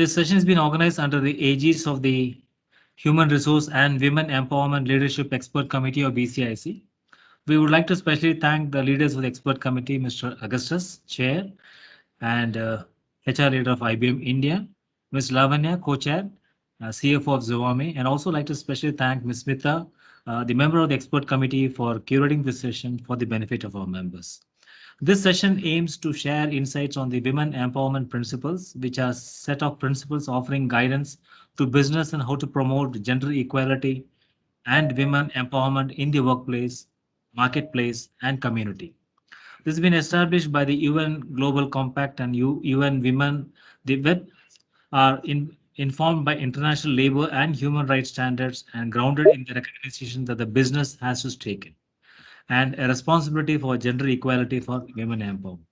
This session has been organized under the aegis of the Human Resource and Women Empowerment Leadership Expert Committee of BCIC. We would like to especially thank the leaders of the expert committee, Mr. Augustus, Chair, and HR Leader of IBM India, Ms. Lavanya, Co-Chair, CFO of Zawame, and also like to especially thank Ms. Smita, the member of the expert committee, for curating this session for the benefit of our members. This session aims to share insights on the women empowerment principles, which are a set of principles offering guidance to business and how to promote gender equality and women empowerment in the workplace, marketplace, and community. This has been established by the UN Global Compact and UN Women. The WEP are informed by international labor and human rights standards and grounded in the recognition that the business has to take it and a responsibility for gender equality for women empowerment.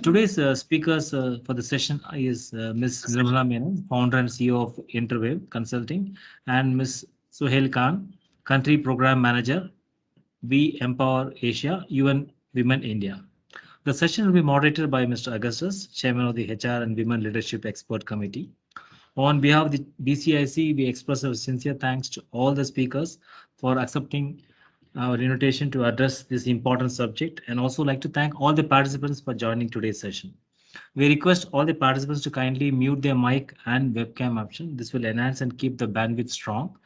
Today's speakers for the session is Ms. Nirmala Menon, founder and CEO of Interwave Consulting, and Ms. Suhail Khan, country program manager, We Empower Asia, UN Women India. The session will be moderated by Mr. Augustus, chairman of the HR and Women Leadership Expert Committee. On behalf of the BCIC, we express our sincere thanks to all the speakers for accepting our invitation to address this important subject, and also like to thank all the participants for joining today's session. We request all the participants to kindly mute their mic and webcam option. This will enhance and keep the bandwidth strong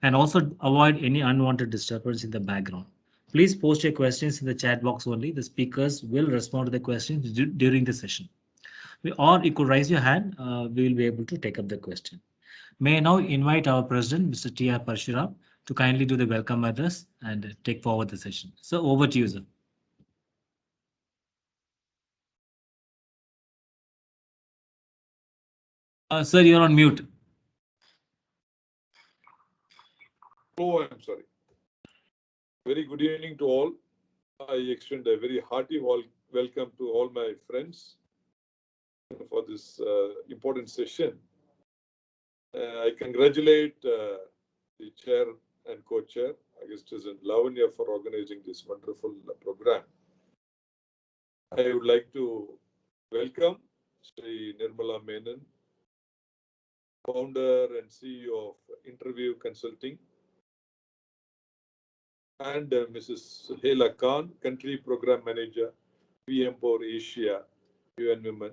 and also avoid any unwanted disturbance in the background. Please post your questions in the chat box only. The speakers will respond to the questions during the session. Or you could raise your hand. We will be able to take up the question. May I now invite our president, Mr. T.R. Parshuram, to kindly do the welcome address and take forward the session. So over to you, sir. Sir, you're on mute. Oh, I'm sorry. Very good evening to all. I extend a very hearty welcome to all my friends for this important session. I congratulate the chair and co-chair, Augustus and Lavanya, for organizing this wonderful program. I would like to welcome Sri Nirmala Menon, founder and CEO of Interview Consulting, and Mrs. Suhaila Khan, Country Program Manager, We Empower Asia, UN Women,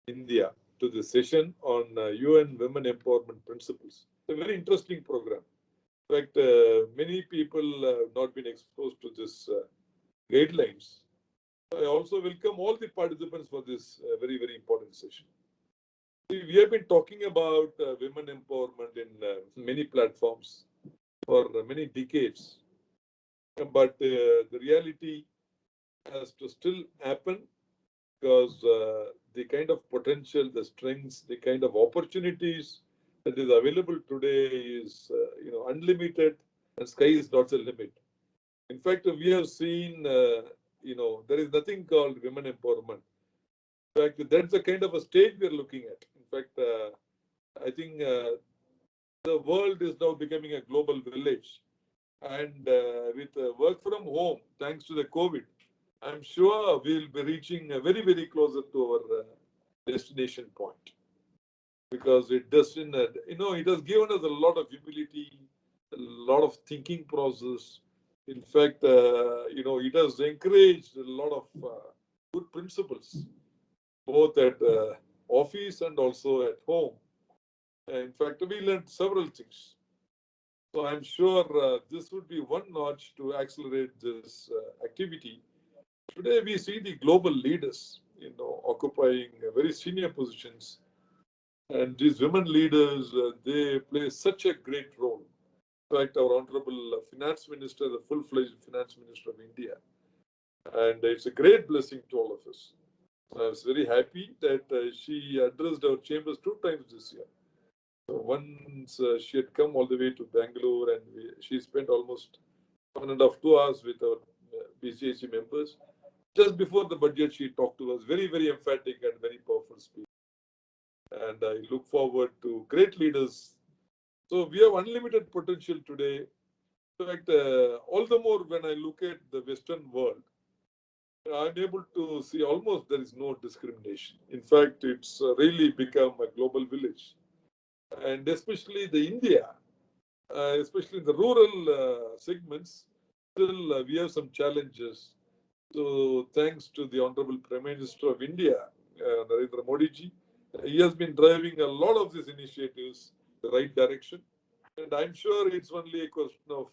India, to the session on UN Women Empowerment Principles. It's a very interesting program. In fact, many people have not been exposed to this guidelines. I also welcome all the participants for this very, very important session. We have been talking about women empowerment in many platforms for many decades. But the reality has to still happen because the kind of potential, the strengths, the kind of opportunities that is available today is unlimited, and sky is not the limit. In fact, we have seen there is nothing called women empowerment. In fact, that's the kind of a stage we are looking at. In fact, I think the world is now becoming a global village. And with work from home, thanks to the COVID, I'm sure we'll be reaching very, very closer to our destination point. Because it doesn't, it has given us a lot of humility, a lot of thinking process. In fact, it has encouraged a lot of good principles, both at office and also at home. In fact, we learned several things. So I'm sure this would be one notch to accelerate this activity. Today we see the global leaders, occupying very senior positions, and these women leaders, they play such a great role. In fact, our honorable finance minister, the full-fledged finance minister of India, and it's a great blessing to all of us. I was very happy that she addressed our chambers 2 times this year. So once she had come all the way to Bangalore, and she spent almost 1.5 to 2 hours with our BCIC members. Just before the budget, she talked to us, very, very emphatic and very powerful speech. And I look forward to great leaders. So we have unlimited potential today. In fact, all the more when I look at the Western world, I'm able to see almost there is no discrimination. In fact, it's really become a global village. And especially the India, especially in the rural segments, still we have some challenges. So thanks to the Honorable Prime Minister of India, Narendra Modi ji, he has been driving a lot of these initiatives the right direction. And I'm sure it's only a question of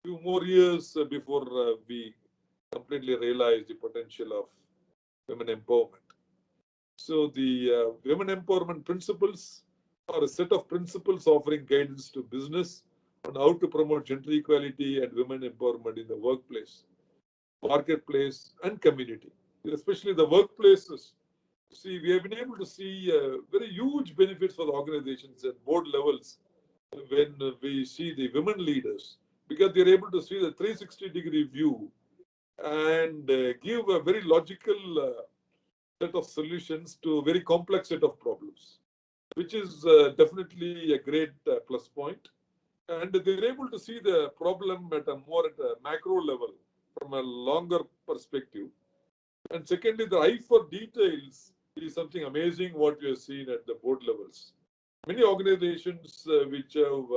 few more years before we completely realize the potential of women empowerment. So the women empowerment principles are a set of principles offering guidance to business on how to promote gender equality and women empowerment in the workplace, marketplace, and community. Especially the workplaces. See, we have been able to see very huge benefits for the organizations at board levels when we see the women leaders, because they're able to see the 360-degree view and give a very logical set of solutions to a very complex set of problems, which is definitely a great plus point. And they're able to see the problem at a macro level from a longer perspective. And secondly, the eye for details is something amazing what we have seen at the board levels. Many organizations which have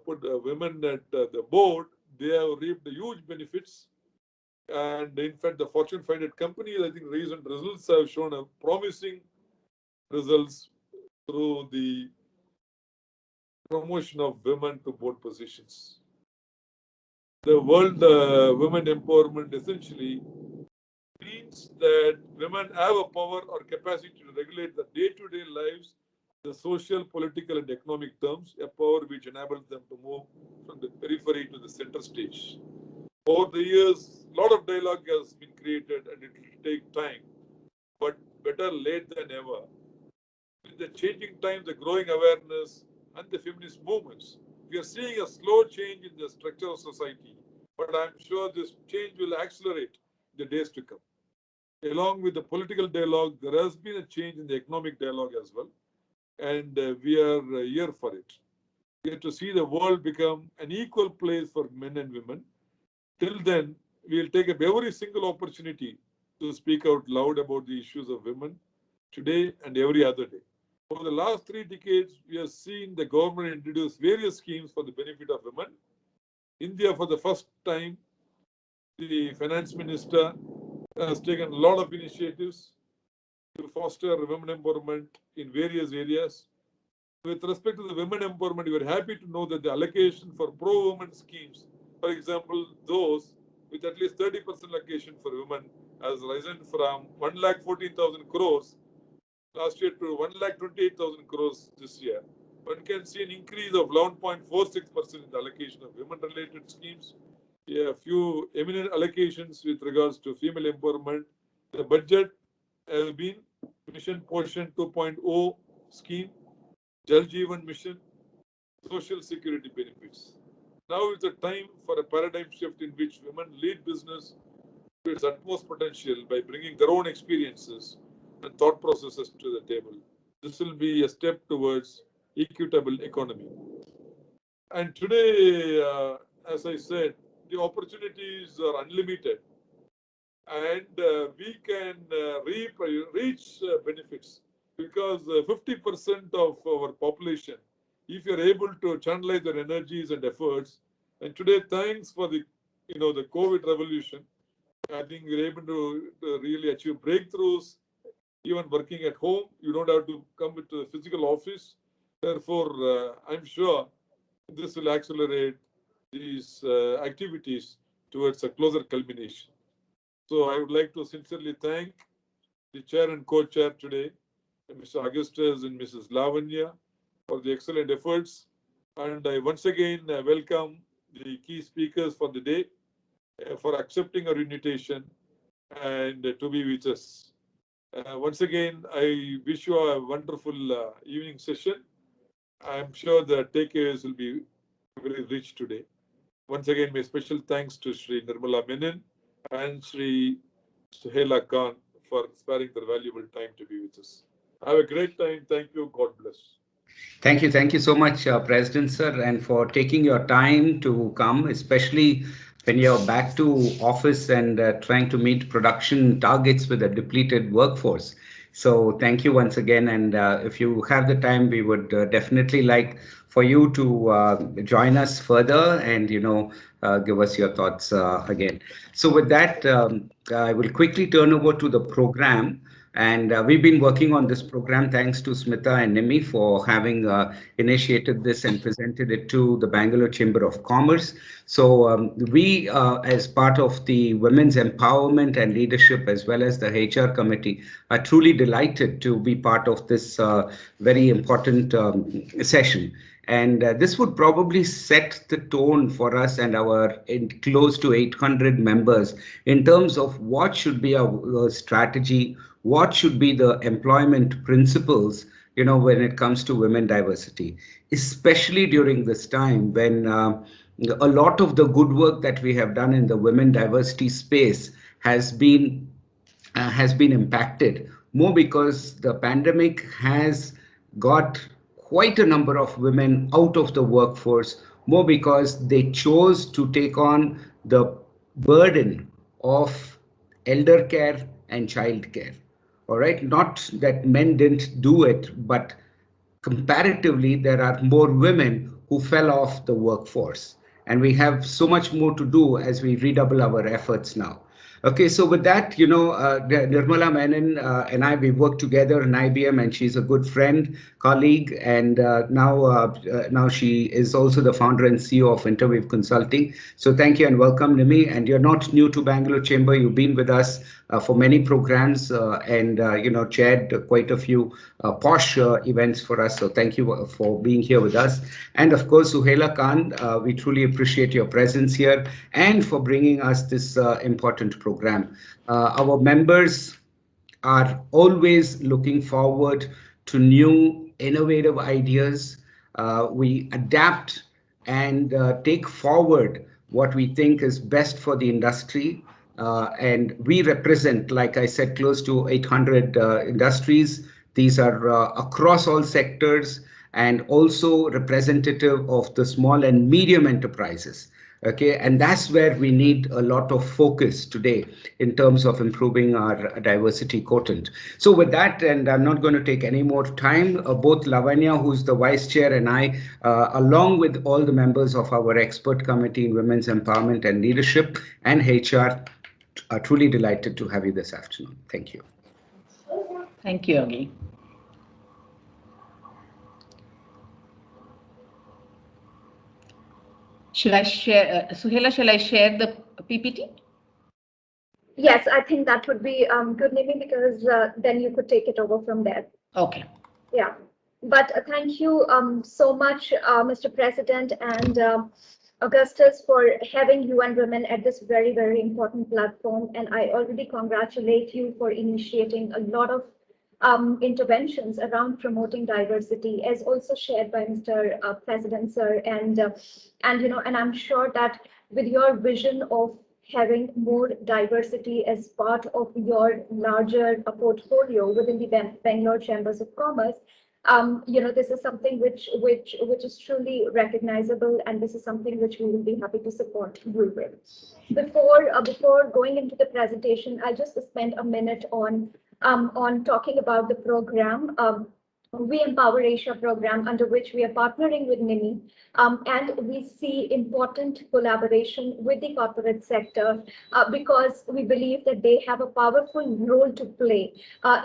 put women at the board, they have reaped huge benefits. And in fact, the Fortune 500 companies, I think recent results have shown a promising results through the promotion of women to board positions. The World Women Empowerment essentially means that women have a power or capacity to regulate the day-to-day lives, the social, political, and economic terms, a power which enables them to move from the periphery to the center stage. Over the years, a lot of dialogue has been created and it will take time, but better late than ever. With the changing times, the growing awareness, and the feminist movements, we are seeing a slow change in the structure of society, but I'm sure this change will accelerate in the days to come. Along with the political dialogue, there has been a change in the economic dialogue as well, and we are here for it. We have to see the world become an equal place for men and women. Till then, we will take up every single opportunity to speak out loud about the issues of women today and every other day. For the last 3 decades, we have seen the government introduce various schemes for the benefit of women. India, for the first time, the finance minister has taken a lot of initiatives to foster women empowerment in various areas. With respect to the women empowerment, we are happy to know that the allocation for pro-women schemes, for example, those with at least 30% allocation for women, has risen from 1,14,000 crores last year to 1,28,000 crores this year. One can see an increase of 11.46% in the allocation of women-related schemes. A few eminent allocations with regards to female empowerment. The budget has been Mission Portion 2.0 scheme, Jal Jeevan Mission, social security benefits. Now is the time for a paradigm shift in which women lead business to its utmost potential by bringing their own experiences and thought processes to the table. This will be a step towards equitable economy. And today, as I said, the opportunities are unlimited, and we can reach benefits because 50% of our population, if you're able to channelize their energies and efforts, and today, thanks for the COVID revolution, I think we're able to really achieve breakthroughs. Even working at home, you don't have to come into the physical office. Therefore, I'm sure this will accelerate these activities towards a closer culmination. So I would like to sincerely thank the chair and co-chair today, Mr. Augustus and Mrs. Lavanya, for the excellent efforts. And I once again welcome the key speakers for the day for accepting our invitation and to be with us. Once again, I wish you a wonderful evening session. I'm sure the takeaways will be very rich today. Once again, my special thanks to Sri Nirmala Menon and Sri Suhaila Khan for sparing their valuable time to be with us. Have a great time. Thank you. God bless. Thank you so much, President Sir, and for taking your time to come, especially when you're back to office and trying to meet production targets with a depleted workforce. So thank you once again. And if you have the time, we would definitely like for you to join us further and, give us your thoughts again. So with that, I will quickly turn over to the program. And we've been working on this program thanks to Smita and Nimi for having initiated this and presented it to the Bangalore Chamber of Commerce. So we, as part of the Women's Empowerment and Leadership, as well as the HR Committee, are truly delighted to be part of this very important session. And this would probably set the tone for us and our close to 800 members in terms of what should be our strategy, what should be the employment principles, when it comes to women diversity, especially during this time when a lot of the good work that we have done in the women diversity space has been impacted more because the pandemic has got quite a number of women out of the workforce, more because they chose to take on the burden of elder care and child care. All right, not that men didn't do it, but comparatively, there are more women who fell off the workforce. And we have so much more to do as we redouble our efforts now. Okay, so with that, Nirmala Menon and I, we worked together in IBM, and she's a good friend, colleague, and now she is also the founder and CEO of Interweave Consulting. So thank you and welcome, Nimi. And you're not new to Bangalore Chamber; you've been with us for many programs and chaired quite a few posh events for us. So thank you for being here with us. And of course, Suhaila Khan, we truly appreciate your presence here and for bringing us this important program. Our members are always looking forward to new innovative ideas. We adapt and take forward what we think is best for the industry. And we represent, like I said, close to 800 industries. These are across all sectors and also representative of the small and medium enterprises. Okay, and that's where we need a lot of focus today in terms of improving our diversity quotient. So with that, and I'm not going to take any more time, both Lavanya, who's the vice chair, and I, along with all the members of our expert committee in women's empowerment and leadership and HR, are truly delighted to have you this afternoon. Thank you. Thank you, Yogi. Should I share, Suhaila, shall I share the PPT? Yes, I think that would be good, Nimi, because then you could take it over from there. Okay. Yeah, but thank you so much, Mr. President and Augustus, for having UN Women at this very, very important platform. And I already congratulate you for initiating a lot of interventions around promoting diversity, as also shared by Mr. President, sir. And I'm sure that with your vision of having more diversity as part of your larger portfolio within the Bangalore Chambers of Commerce, this is something which is truly recognizable, and this is something which we will be happy to support you with. Before going into the presentation, I'll just spend a minute on talking about the program. We Empower Asia program, under which we are partnering with NIMI, and we see important collaboration with the corporate sector because we believe that they have a powerful role to play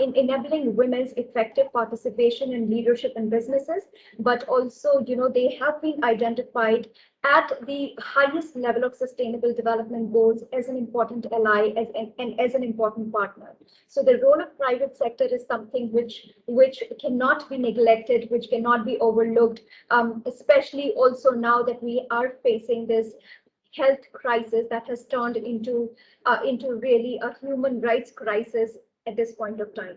in enabling women's effective participation in leadership in businesses, but also, they have been identified at the highest level of sustainable development goals as an important ally and as an important partner. So the role of private sector is something which cannot be neglected, which cannot be overlooked, especially also now that we are facing this health crisis that has turned into really a human rights crisis at this point of time.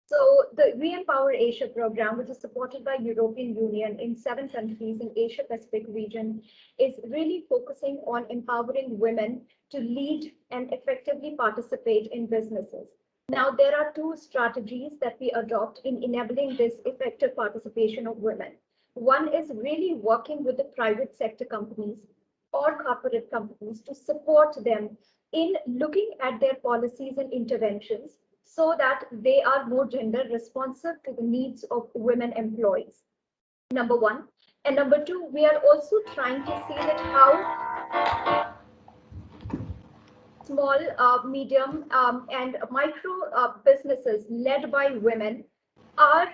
So the We Empower Asia program, which is supported by European Union in 7 countries in Asia Pacific region, is really focusing on empowering women to lead and effectively participate in businesses. Now, there are 2 strategies that we adopt in enabling this effective participation of women. One is really working with the private sector companies or corporate companies to support them in looking at their policies and interventions so that they are more gender responsive to the needs of women employees. Number one. And number two, we are also trying to see that how small, medium, and micro businesses led by women are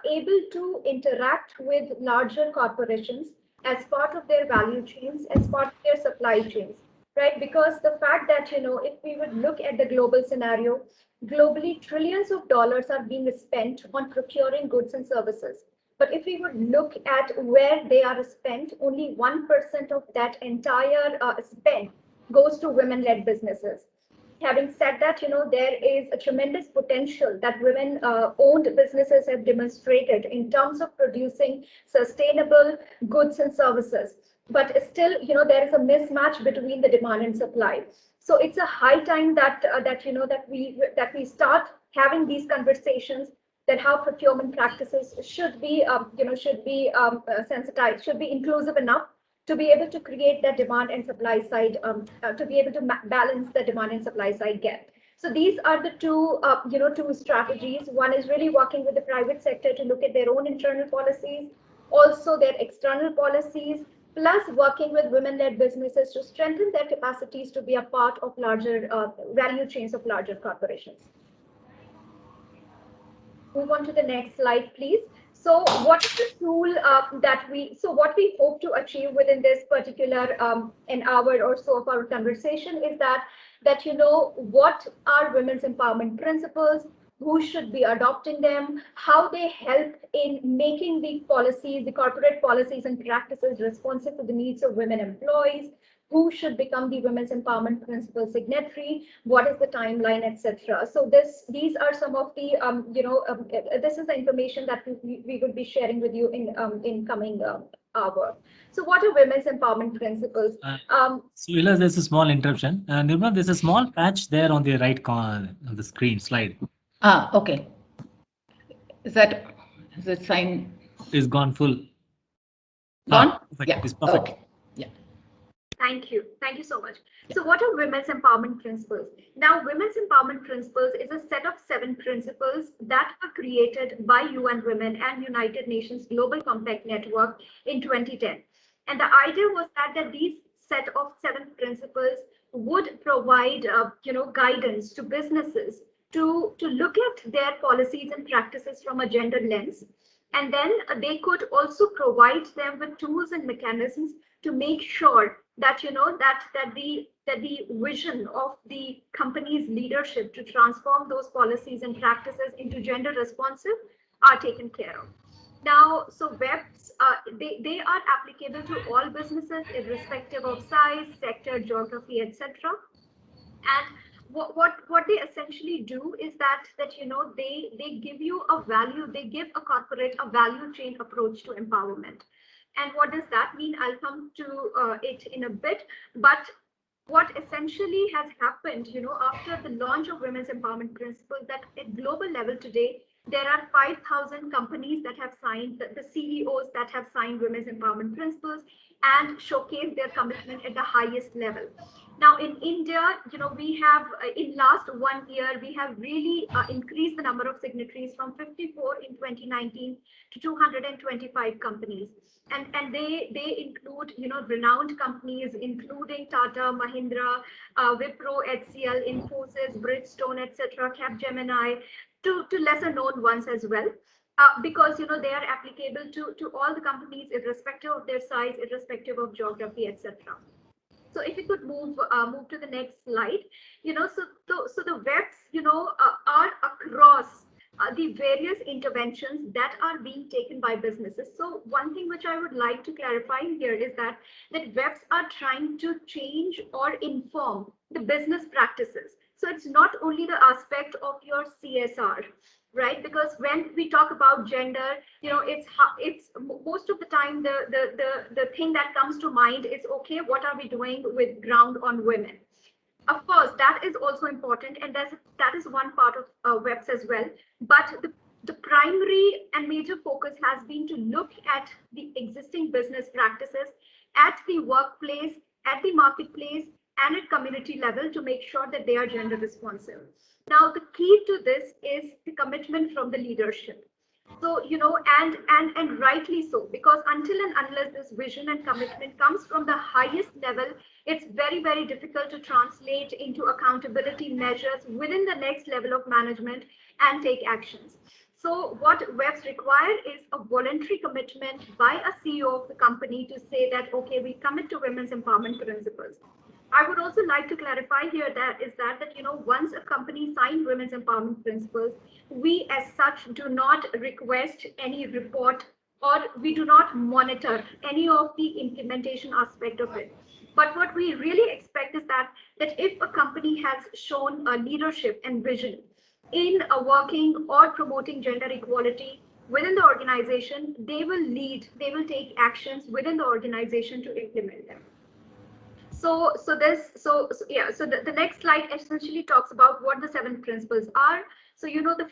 able to interact with larger corporations as part of their value chains, as part of their supply chains, right? Because the fact that, if we would look at the global scenario, globally, trillions of dollars are being spent on procuring goods and services. But if we would look at where they are spent, only 1% of that entire spend goes to women-led businesses. Having said that, there is a tremendous potential that women-owned businesses have demonstrated in terms of producing sustainable goods and services. But still, there is a mismatch between the demand and supply. So it's a high time that we start having these conversations, that how procurement practices should be sensitized, should be inclusive enough to be able to create that demand and supply side, to be able to balance the demand and supply side gap. So these are the two strategies. One is really working with the private sector to look at their own internal policies, also their external policies, plus working with women-led businesses to strengthen their capacities to be a part of larger value chains of larger corporations. Move on to the next slide, please. So what is the tool what we hope to achieve within this particular an hour or so of our conversation is that what are women's empowerment principles, who should be adopting them, how they help in making the policies, the corporate policies and practices responsive to the needs of women employees, who should become the women's empowerment principle signatory, what is the timeline, etc. So these are some of the this is the information that we will be sharing with you in coming hour. So what are women's empowerment principles? Suhela, there's a small interruption. Nirmala, there's a small patch there on the right corner of the screen slide. Okay. Is the sign Is gone full. gone? Perfect. Yeah. It's perfect. Okay. Yeah. Thank you. Thank you so much. So what are women's empowerment principles? Now, women's empowerment principles is a set of 7 principles that were created by UN Women and United Nations Global Compact Network in 2010. And the idea was that these set of 7 principles would provide guidance to businesses to look at their policies and practices from a gender lens. And then they could also provide them with tools and mechanisms to make sure that the vision of the company's leadership to transform those policies and practices into gender responsive are taken care of. Now, so WEPs, they are applicable to all businesses irrespective of size, sector, geography, etc. And what they essentially do is that they give you a value, they give a corporate a value chain approach to empowerment. And what does that mean? I'll come to it in a bit. But what essentially has happened, after the launch of women's empowerment principles, that at global level today, there are 5,000 companies that have signed, the CEOs that have signed women's empowerment principles and showcased their commitment at the highest level. Now in India, we have in last 1 year, we have really increased the number of signatories from 54 in 2019 to 225 companies. And they include, renowned companies, including Tata, Mahindra, Wipro, HCL, Infosys, Bridgestone, etc., Capgemini, to lesser known ones as well. Because they are applicable to all the companies, irrespective of their size, irrespective of geography, etc. So if you could move to the next slide, so the WEPs, are across the various interventions that are being taken by businesses. So one thing which I would like to clarify here is that WEPs are trying to change or inform the business practices. So it's not only the aspect of your CSR, right? Because when we talk about gender, it's most of the time the thing that comes to mind is, okay, what are we doing with ground on women? Of course, that is also important, and that is one part of WEPs as well. But the primary and major focus has been to look at the existing business practices at the workplace at the marketplace and at community level to make sure that they are gender responsive. Now, the key to this is the commitment from the leadership. So, and rightly so, because until and unless this vision and commitment comes from the highest level, it's very, very difficult to translate into accountability measures within the next level of management and take actions. So what WEPs require is a voluntary commitment by a CEO of the company to say that, okay, we commit to women's empowerment principles. I would also like to clarify here that once a company signed women's empowerment principles, we as such do not request any report, or we do not monitor any of the implementation aspect of it. But what we really expect is that if a company has shown a leadership and vision in working or promoting gender equality within the organization, they will lead, they will take actions within the organization to implement them. So the next slide essentially talks about what the 7 principles are. So the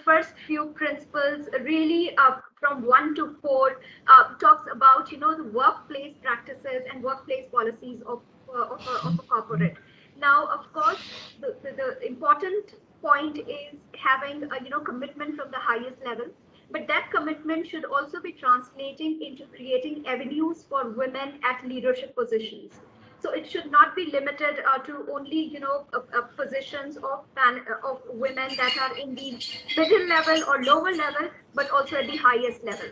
first few principles really from 1 to 4 talks about the workplace practices and workplace policies of a corporate. Now, of course, the important point is having a commitment from the highest level, but that commitment should also be translating into creating avenues for women at leadership positions. So it should not be limited to only positions of women that are in the middle level or lower level, but also at the highest level.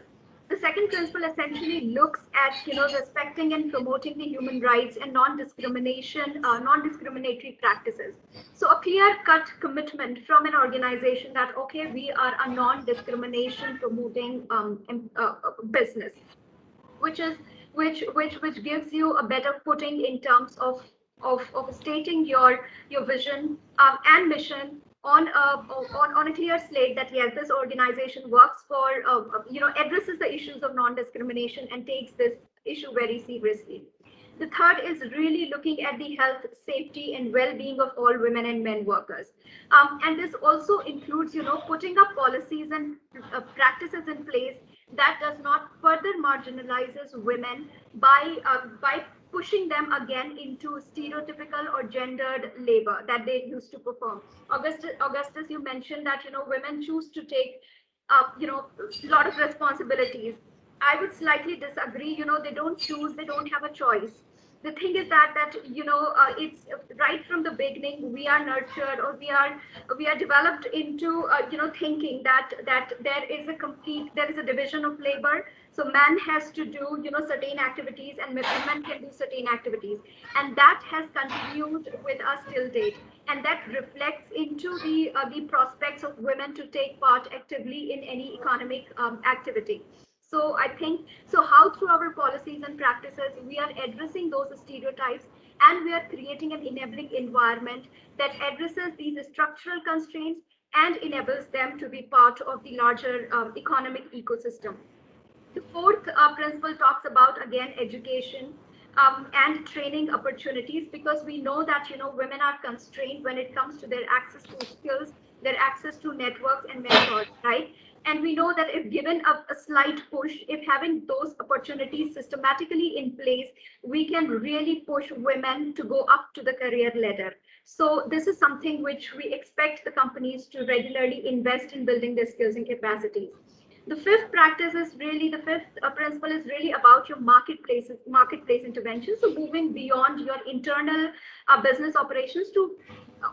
The second principle essentially looks at respecting and promoting the human rights and non-discriminatory practices. So a clear-cut commitment from an organization that okay, we are a non-discrimination promoting business, which gives you a better footing in terms of stating your vision and mission on a clear slate that yes, this organization works for addresses the issues of non-discrimination and takes this issue very seriously. The third is really looking at the health, safety, and well-being of all women and men workers. And this also includes, putting up policies and practices in place that does not further marginalizes women by pushing them again into stereotypical or gendered labor that they used to perform. Augustus, you mentioned that women choose to take a lot of responsibilities. I would slightly disagree. They don't choose, they don't have a choice. The thing is that it's right from the beginning we are nurtured, or we are developed into thinking that there is a division of labor. So man has to do certain activities and women can do certain activities, and that has continued with us till date, and that reflects into the prospects of women to take part actively in any economic activity. So I think, so how through our policies and practices, we are addressing those stereotypes, and we are creating an enabling environment that addresses these structural constraints and enables them to be part of the larger economic ecosystem. The fourth principle talks about, again, education and training opportunities, because we know that women are constrained when it comes to their access to skills, their access to networks and mentors, right? And we know that if given a slight push, if having those opportunities systematically in place, we can really push women to go up to the career ladder. So this is something which we expect the companies to regularly invest in building their skills and capacities. The fifth principle is really about your marketplace intervention. So moving beyond your internal business operations to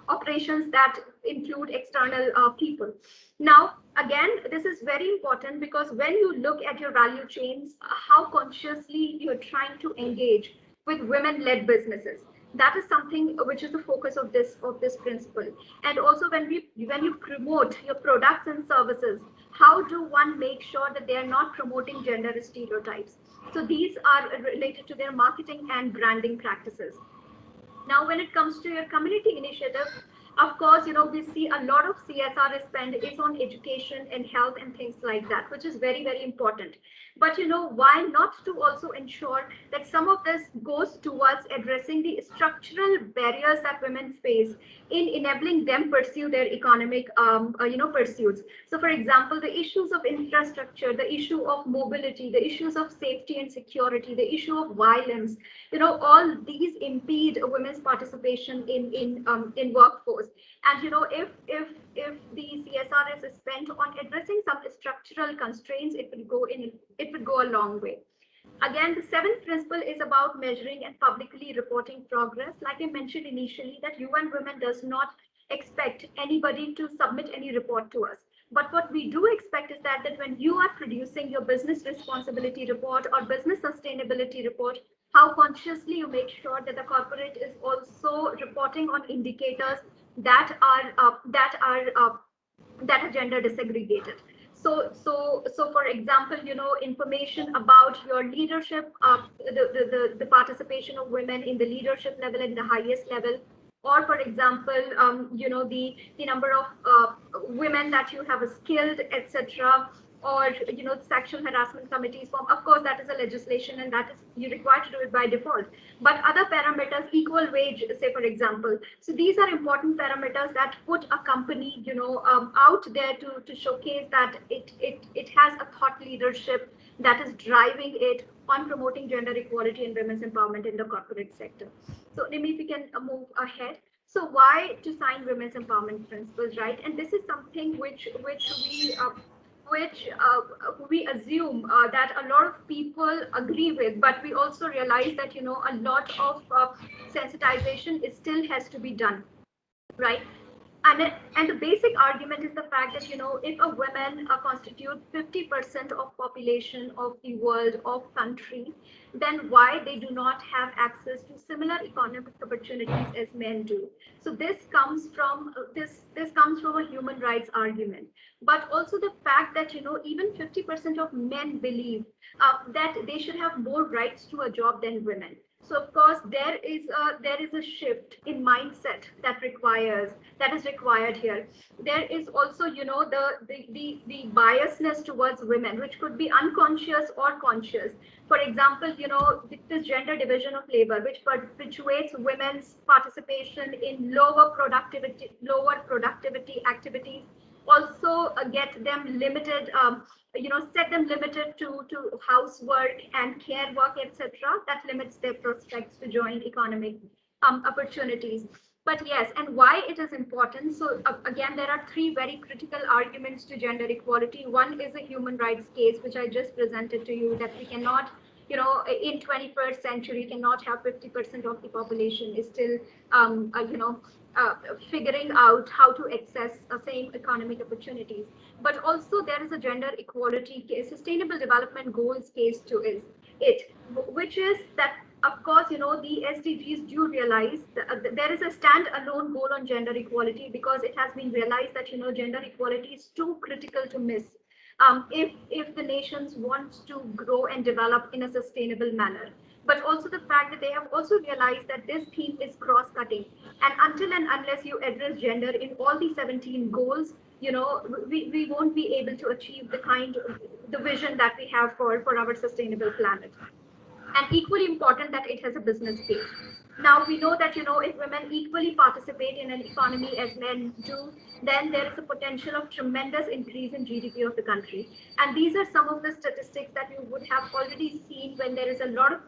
operations that include external people. Now, again, this is very important, because when you look at your value chains, how consciously you're trying to engage with women-led businesses. That is something which is the focus of this principle. And also when you promote your products and services, how do one make sure that they are not promoting gender stereotypes? So these are related to their marketing and branding practices. Now, when it comes to your community initiative, Of course, we see a lot of CSR spend is on education and health and things like that, which is very, very important. But why not to also ensure that some of this goes towards addressing the structural barriers that women face in enabling them pursue their economic, pursuits. So, for example, the issues of infrastructure, the issue of mobility, the issues of safety and security, the issue of violence, all these impede women's participation in workforce. And if the CSR is spent on addressing some structural constraints, it would go a long way. Again, the seventh principle is about measuring and publicly reporting progress. Like I mentioned initially, that UN Women does not expect anybody to submit any report to us. But what we do expect is that when you are producing your business responsibility report or business sustainability report, how consciously you make sure that the corporate is also reporting on indicators that are gender disaggregated. So for example, information about your leadership, the participation of women in the leadership level and the highest level, or for example, the number of women that you have skilled, etc., or sexual harassment committees form. Of course, that is a legislation, and that is you require to do it by default. But other parameters, equal wage, say for example. So these are important parameters that put a company, out there to showcase that it has a thought leadership that is driving it on promoting gender equality and women's empowerment in the corporate sector. So Nimi, if we can move ahead. So why to sign women's empowerment principles, right? And this is something which we assume that a lot of people agree with, but we also realize that a lot of sensitization is still has to be done, right? And the basic argument is the fact that if a woman constitute 50% of population of the world of country, then why they do not have access to similar economic opportunities as men do. So this comes from a human rights argument, but also the fact that even 50% of men believe that they should have more rights to a job than women. So of course there is a shift in mindset that is required here. There is also the biasness towards women, which could be unconscious or conscious. For example, this gender division of labor, which perpetuates women's participation in lower productivity activities, also get them limited, set them limited to housework and care work, etc. That limits their prospects to join economic opportunities. But yes, and why it is important. So again, there are three very critical arguments to gender equality. One is a human rights case, which I just presented to you, that we cannot, in 21st century, cannot have 50% of the population is still, figuring out how to access the same economic opportunities. But also there is a gender equality case, sustainable development goals case to it, which is that of course, the SDGs do realize that there is a stand-alone goal on gender equality, because it has been realized that gender equality is too critical to miss if the nations want to grow and develop in a sustainable manner. But also the fact that they have also realized that this theme is cross-cutting, and until and unless you address gender in all the 17 goals, we won't be able to achieve the vision that we have for our sustainable planet. And equally important, that it has a business case. Now we know that if women equally participate in an economy as men do, then there is a potential of tremendous increase in GDP of the country. And these are some of the statistics that you would have already seen when there is a lot of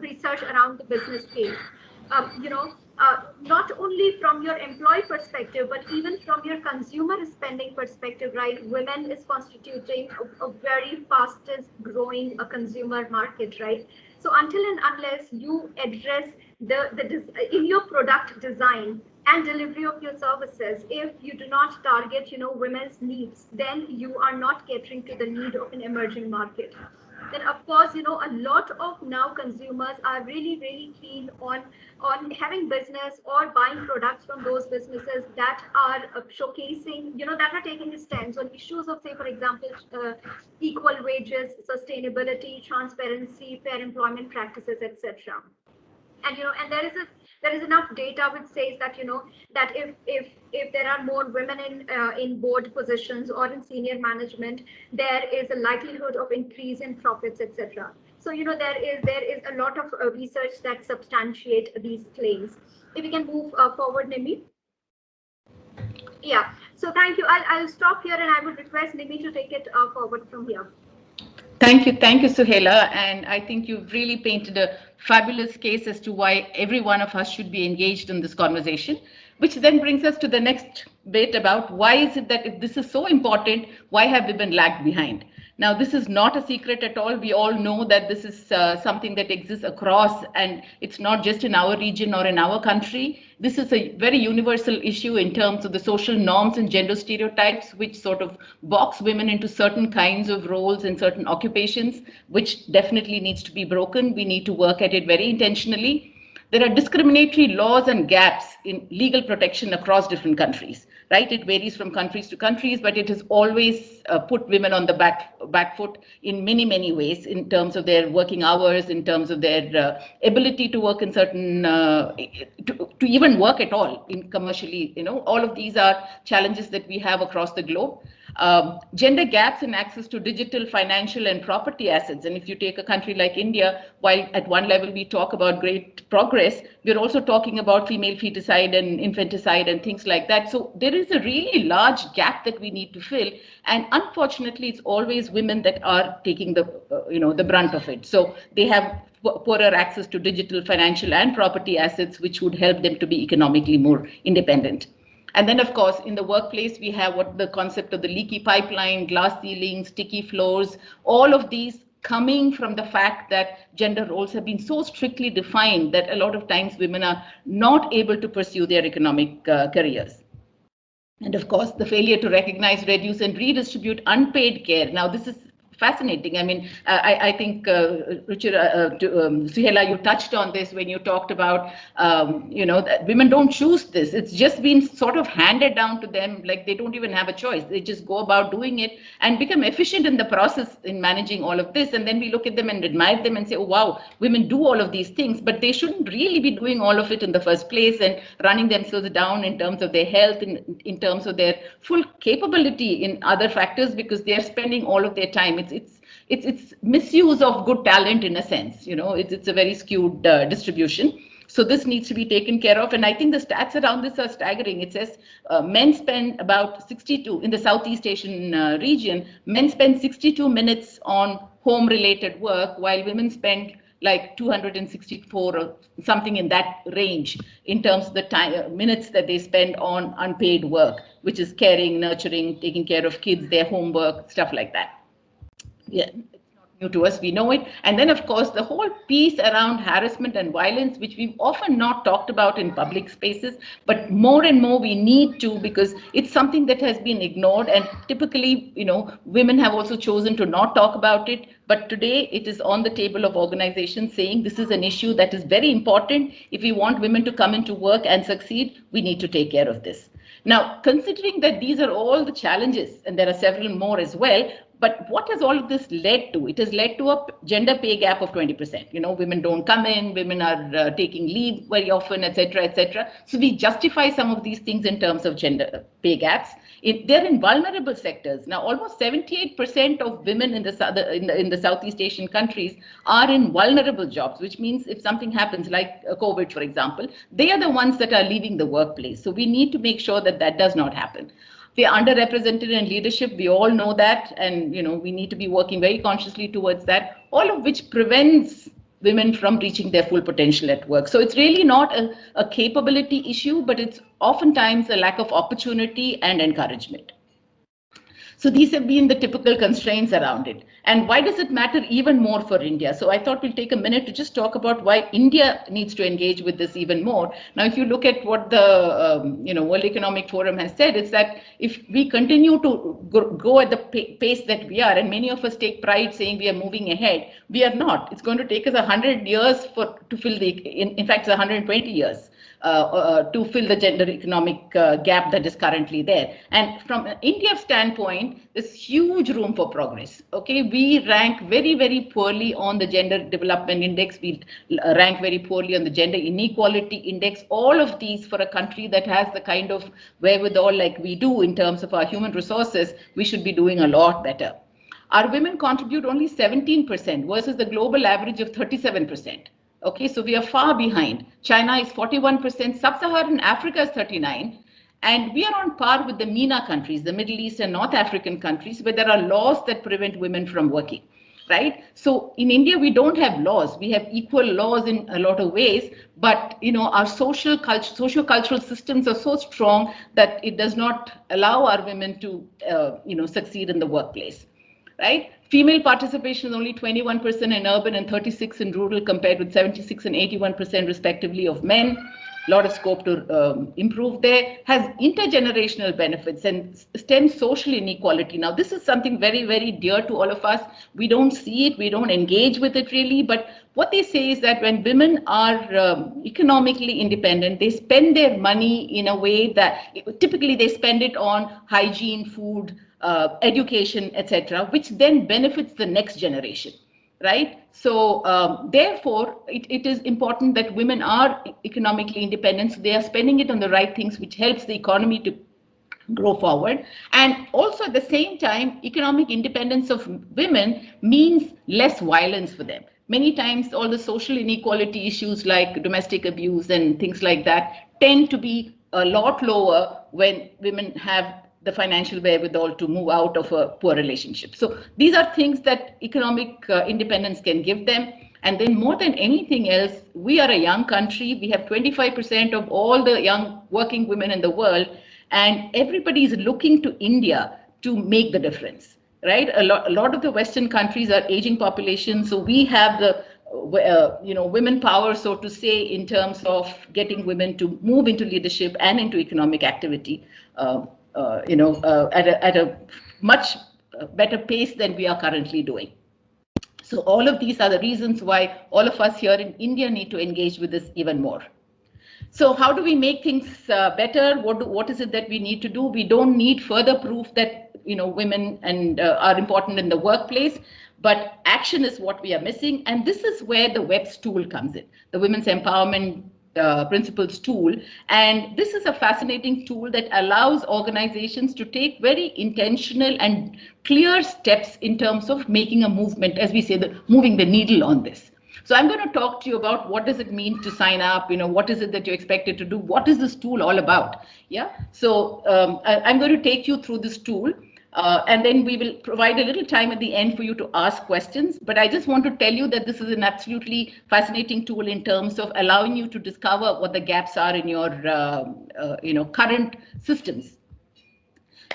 research around the business case. Not only from your employee perspective, but even from your consumer spending perspective, right? Women is constituting a very fastest growing consumer market, right? So until and unless you address in your product design and delivery of your services, if you do not target women's needs, then you are not catering to the need of an emerging market. Then of course a lot of now consumers are really keen on having business or buying products from those businesses that are showcasing, that are taking stands on issues of, say for example, equal wages, sustainability, transparency, fair employment practices, etc. And and there is enough data which says that that if there are more women in board positions or in senior management, there is a likelihood of increase in profits, etc. So there is a lot of research that substantiate these claims. If we can move forward, Nimi. Yeah. So thank you. I'll stop here, and I would request Nimi to take it forward from here. Thank you, Suhela. And I think you've really painted a fabulous case as to why every one of us should be engaged in this conversation, which then brings us to the next bit about why is it that if this is so important, why have we been lagged behind? Now, this is not a secret at all. We all know that this is something that exists across, and it's not just in our region or in our country. This is a very universal issue in terms of the social norms and gender stereotypes, which sort of box women into certain kinds of roles and certain occupations, which definitely needs to be broken. We need to work at it very intentionally. There are discriminatory laws and gaps in legal protection across different countries, right? It varies from countries to countries, but it has always put women on the back foot in many, many ways in terms of their working hours, in terms of their ability to work in certain, to even work at all in commercially, all of these are challenges that we have across the globe. Gender gaps in access to digital, financial, and property assets. And if you take a country like India, while at one level we talk about great progress, we're also talking about female feticide and infanticide and things like that. So there is a really large gap that we need to fill. And unfortunately, it's always women that are taking the, the brunt of it. So they have poorer access to digital, financial, and property assets, which would help them to be economically more independent. And then, of course, in the workplace, we have what the concept of the leaky pipeline, glass ceilings, sticky floors, all of these coming from the fact that gender roles have been so strictly defined that a lot of times women are not able to pursue their economic careers. And of course, the failure to recognize, reduce, and redistribute unpaid care. Now, this is fascinating. I mean, I think, Richard, Suhela, you touched on this when you talked about, that women don't choose this. It's just been sort of handed down to them, like they don't even have a choice. They just go about doing it and become efficient in the process in managing all of this. And then we look at them and admire them and say, oh, wow, women do all of these things, but they shouldn't really be doing all of it in the first place and running themselves down in terms of their health, in terms of their full capability in other factors, because they're spending all of their time. It's misuse of good talent in a sense. It's a very skewed distribution. So this needs to be taken care of. And I think the stats around this are staggering. It says men spend about 62 in the Southeast Asian region. Men spend 62 minutes on home-related work, while women spend like 264 or something in that range in terms of the time minutes that they spend on unpaid work, which is caring, nurturing, taking care of kids, their homework, stuff like that. Yeah, it's not new to us, we know it. And then, of course, the whole piece around harassment and violence, which we've often not talked about in public spaces, but more and more we need to, because it's something that has been ignored. And typically, women have also chosen to not talk about it. But today it is on the table of organizations saying this is an issue that is very important. If we want women to come into work and succeed, we need to take care of this. Now, considering that these are all the challenges, and there are several more as well, but what has all of this led to? It has led to a gender pay gap of 20%. Women don't come in, women are taking leave very often, etc., etc. So we justify some of these things in terms of gender pay gaps. They're in vulnerable sectors. Now, almost 78% of women in the Southeast Asian countries are in vulnerable jobs, which means if something happens, like COVID, for example, they are the ones that are leaving the workplace. So we need to make sure that that does not happen. They are underrepresented in leadership. We all know that. And, we need to be working very consciously towards that, all of which prevents women from reaching their full potential at work. So it's really not a capability issue, but it's oftentimes a lack of opportunity and encouragement. So these have been the typical constraints around it. And why does it matter even more for India? So I thought we'll take a minute to just talk about why India needs to engage with this even more. Now, if you look at what the World Economic Forum has said, it's that if we continue to go at the pace that we are, and many of us take pride saying we are moving ahead, we are not. It's going to take us 100 years to fill in fact, it's 120 years. to fill the gender economic gap that is currently there. And from India's standpoint, there's huge room for progress. Okay, we rank very, very poorly on the Gender Development Index. We rank very poorly on the Gender Inequality Index. All of these, for a country that has the kind of wherewithal like we do in terms of our human resources, we should be doing a lot better. Our women contribute only 17% versus the global average of 37%. Okay, so we are far behind. China is 41%, Sub-Saharan Africa is 39%, and we are on par with the MENA countries, the Middle East and North African countries, where there are laws that prevent women from working, right? So in India, we don't have laws. We have equal laws in a lot of ways, but our socio-cultural systems are so strong that it does not allow our women to succeed in the workplace. Right? Female participation is only 21% in urban and 36% in rural, compared with 76% and 81% respectively of men. A lot of scope to improve there. Has intergenerational benefits and stems social inequality. Now, this is something very, very dear to all of us. We don't see it, we don't engage with it really, but what they say is that when women are economically independent, they spend their money in a way that typically they spend it on hygiene, food, education, etc., which then benefits the next generation, right? So therefore, it is important that women are economically independent. So they are spending it on the right things, which helps the economy to grow forward. And also at the same time, economic independence of women means less violence for them. Many times all the social inequality issues like domestic abuse and things like that tend to be a lot lower when women have the financial wherewithal to move out of a poor relationship. So these are things that economic independence can give them. And then more than anything else, we are a young country. We have 25% of all the young working women in the world, and everybody is looking to India to make the difference, right? A lot of the Western countries are aging populations, so we have the women power, so to say, in terms of getting women to move into leadership and into economic activity. At a much better pace than we are currently doing. So all of these are the reasons why all of us here in India need to engage with this even more. So how do we make things better? What is it that we need to do? We don't need further proof that women are important in the workplace, but action is what we are missing. And this is where the WEPs tool comes in, the Women's Empowerment Principles tool. And this is a fascinating tool that allows organizations to take very intentional and clear steps in terms of making a movement, as we say, moving the needle on this. So I'm going to talk to you about what does it mean to sign up, what is it that you're expected to do, what is this tool all about? Yeah. So I'm going to take you through this tool. And then we will provide a little time at the end for you to ask questions. But I just want to tell you that this is an absolutely fascinating tool in terms of allowing you to discover what the gaps are in your current systems.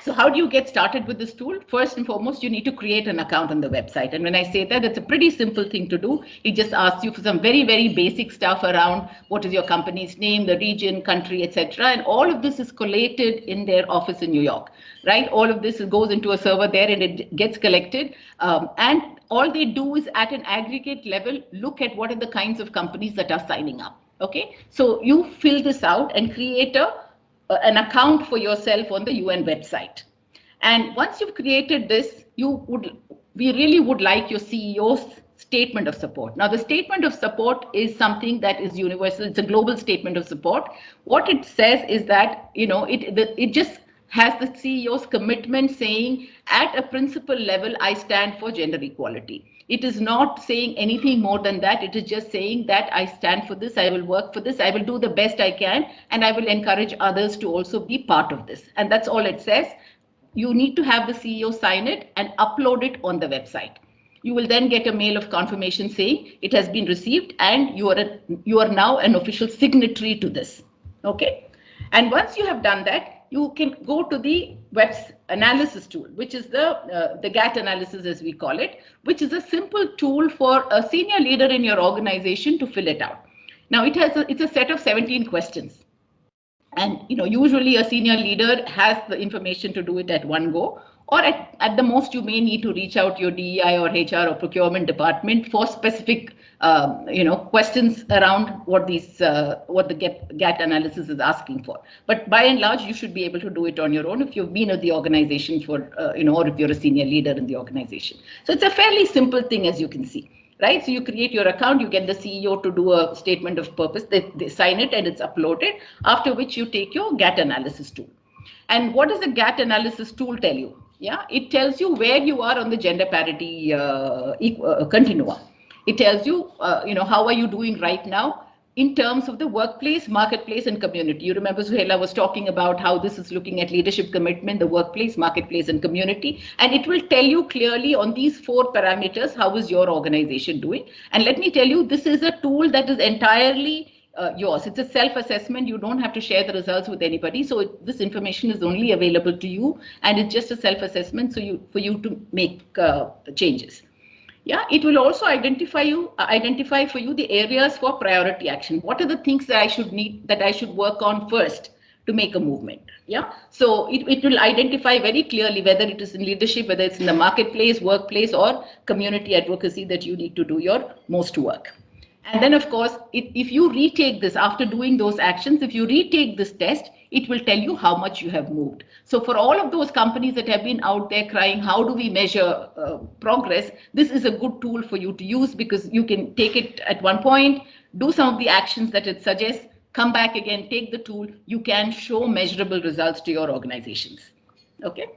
So how do you get started with this tool? First and foremost, you need to create an account on the website. And when I say that, it's a pretty simple thing to do. It just asks you for some very, very basic stuff around what is your company's name, the region, country, etc. And all of this is collated in their office in New York, right? All of this goes into a server there and it gets collected. And all they do is at an aggregate level, look at what are the kinds of companies that are signing up. Okay, so you fill this out and create an account for yourself on the UN website. And once you've created this, we really would like your CEO's statement of support. Now, the statement of support is something that is universal. It's a global statement of support. What it says is that, it just has the CEO's commitment saying, at a principal level, I stand for gender equality. It is not saying anything more than that. It is just saying that I stand for this, I will work for this, I will do the best I can, and I will encourage others to also be part of this. And that's all it says. You need to have the CEO sign it and upload it on the website. You will then get a mail of confirmation saying it has been received and you are now an official signatory to this. Okay. And once you have done that, you can go to the WEPs analysis tool, which is the GAT analysis, as we call it, which is a simple tool for a senior leader in your organization to fill it out. Now, it's a set of 17 questions. And usually a senior leader has the information to do it at one go. or at the most, you may need to reach out to your DEI or HR or procurement department for specific, questions around what the gap analysis is asking for. But by and large, you should be able to do it on your own if you've been at the organization for, or if you're a senior leader in the organization. So it's a fairly simple thing, as you can see. Right, so you create your account, you get the CEO to do a statement of purpose, they sign it and it's uploaded, after which you take your GAT analysis tool. And what does the GAT analysis tool tell you? Yeah, it tells you where you are on the gender parity continuum. It tells you, how are you doing right now in terms of the workplace, marketplace, and community. You remember Suhaila was talking about how this is looking at leadership commitment, the workplace, marketplace, and community. And it will tell you clearly on these 4 parameters, how is your organization doing? And let me tell you, this is a tool that is entirely yours. It's a self-assessment. You don't have to share the results with anybody. So this information is only available to you, and it's just a self-assessment for you to make changes. Yeah, it will also identify for you the areas for priority action. What are the things that I should work on first to make a movement? Yeah, so it will identify very clearly whether it is in leadership, whether it's in the marketplace, workplace, or community advocacy that you need to do your most work. And then, of course, if you retake this after doing those actions, if you retake this test, it will tell you how much you have moved. So for all of those companies that have been out there crying, how do we measure progress? This is a good tool for you to use, because you can take it at one point, do some of the actions that it suggests, come back again, take the tool. You can show measurable results to your organizations. Okay.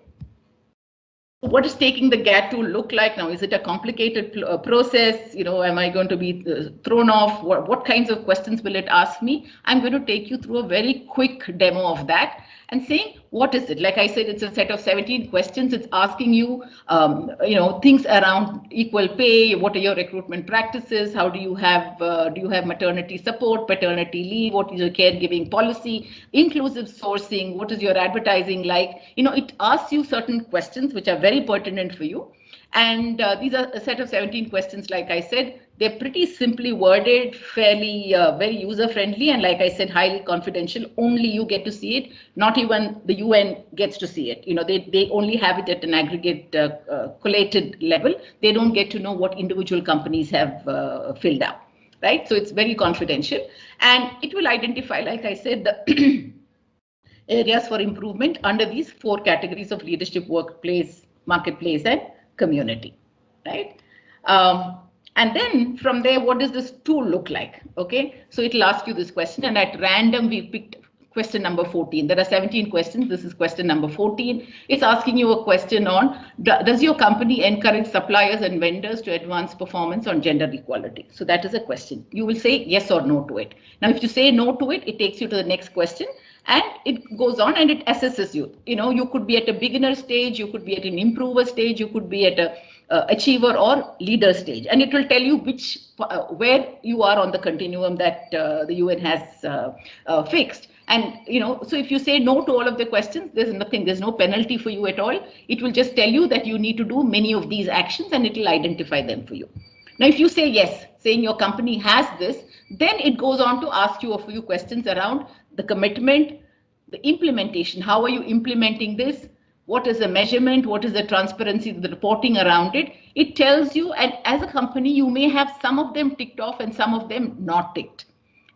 What is taking the GAT tool look like now? Is it a complicated process? Am I going to be thrown off? What kinds of questions will it ask me? I'm going to take you through a very quick demo of that and saying, what is it? Like I said, it's a set of 17 questions. It's asking you, things around equal pay. What are your recruitment practices? How do you have maternity support, paternity leave? What is your caregiving policy? Inclusive sourcing. What is your advertising like? It asks you certain questions which are very pertinent for you. And these are a set of 17 questions, like I said. They're pretty simply worded, fairly very user-friendly, and like I said, highly confidential. Only you get to see it. Not even the UN gets to see it. They only have it at an aggregate collated level. They don't get to know what individual companies have filled out, right? So it's very confidential. And it will identify, like I said, the areas for improvement under these 4 categories of leadership, workplace, marketplace, and community, right? And then from there, what does this tool look like? Okay, so it'll ask you this question, and at random, we picked question number 14. There are 17 questions. This is question number 14. It's asking you a question on, does your company encourage suppliers and vendors to advance performance on gender equality? So that is a question. You will say yes or no to it. Now, if you say no to it, it takes you to the next question. And it goes on and it assesses you. You could be at a beginner stage, you could be at an improver stage, you could be at a achiever or leader stage, and it will tell you where you are on the continuum that the UN has fixed. And so if you say no to all of the questions, there's no penalty for you at all. It will just tell you that you need to do many of these actions, and it will identify them for you. Now, if you say yes, saying your company has this, then it goes on to ask you a few questions around the commitment, the implementation. How are you implementing this? What is the measurement? What is the transparency, the reporting around it? It tells you, and as a company, you may have some of them ticked off and some of them not ticked,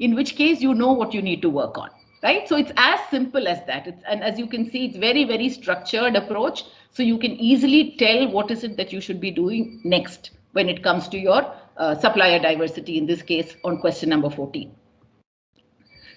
in which case you know what you need to work on, right? So it's as simple as that. And as you can see, it's very, very structured approach. So you can easily tell what is it that you should be doing next when it comes to your supplier diversity, in this case on question number 14.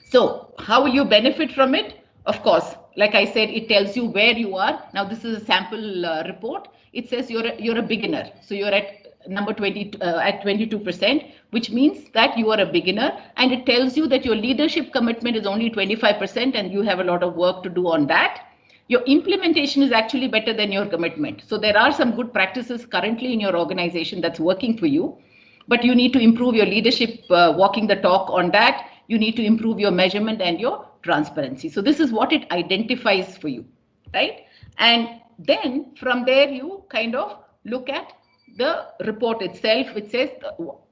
So how will you benefit from it? Of course, like I said, it tells you where you are. Now, this is a sample report. It says you're a beginner. So you're at number 20 at 22%, which means that you are a beginner. And it tells you that your leadership commitment is only 25% and you have a lot of work to do on that. Your implementation is actually better than your commitment. So there are some good practices currently in your organization that's working for you, but you need to improve your leadership, walking the talk on that. You need to improve your measurement and your transparency. So this is what it identifies for you, right? And then from there, you kind of look at the report itself, which says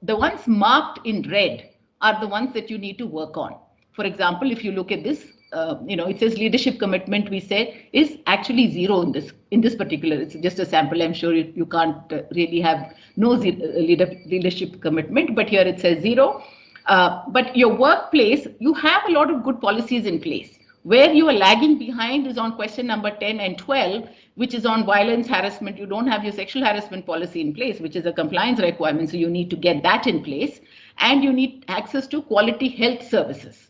the ones marked in red are the ones that you need to work on. For example, if you look at this, it says leadership commitment, we said, is actually 0 in this in this particular, it's just a sample. I'm sure you can't really have no leadership commitment, but here it says 0. But your workplace, you have a lot of good policies in place. Where you are lagging behind is on question number 10 and 12, which is on violence, harassment. You don't have your sexual harassment policy in place, which is a compliance requirement. So you need to get that in place. And you need access to quality health services.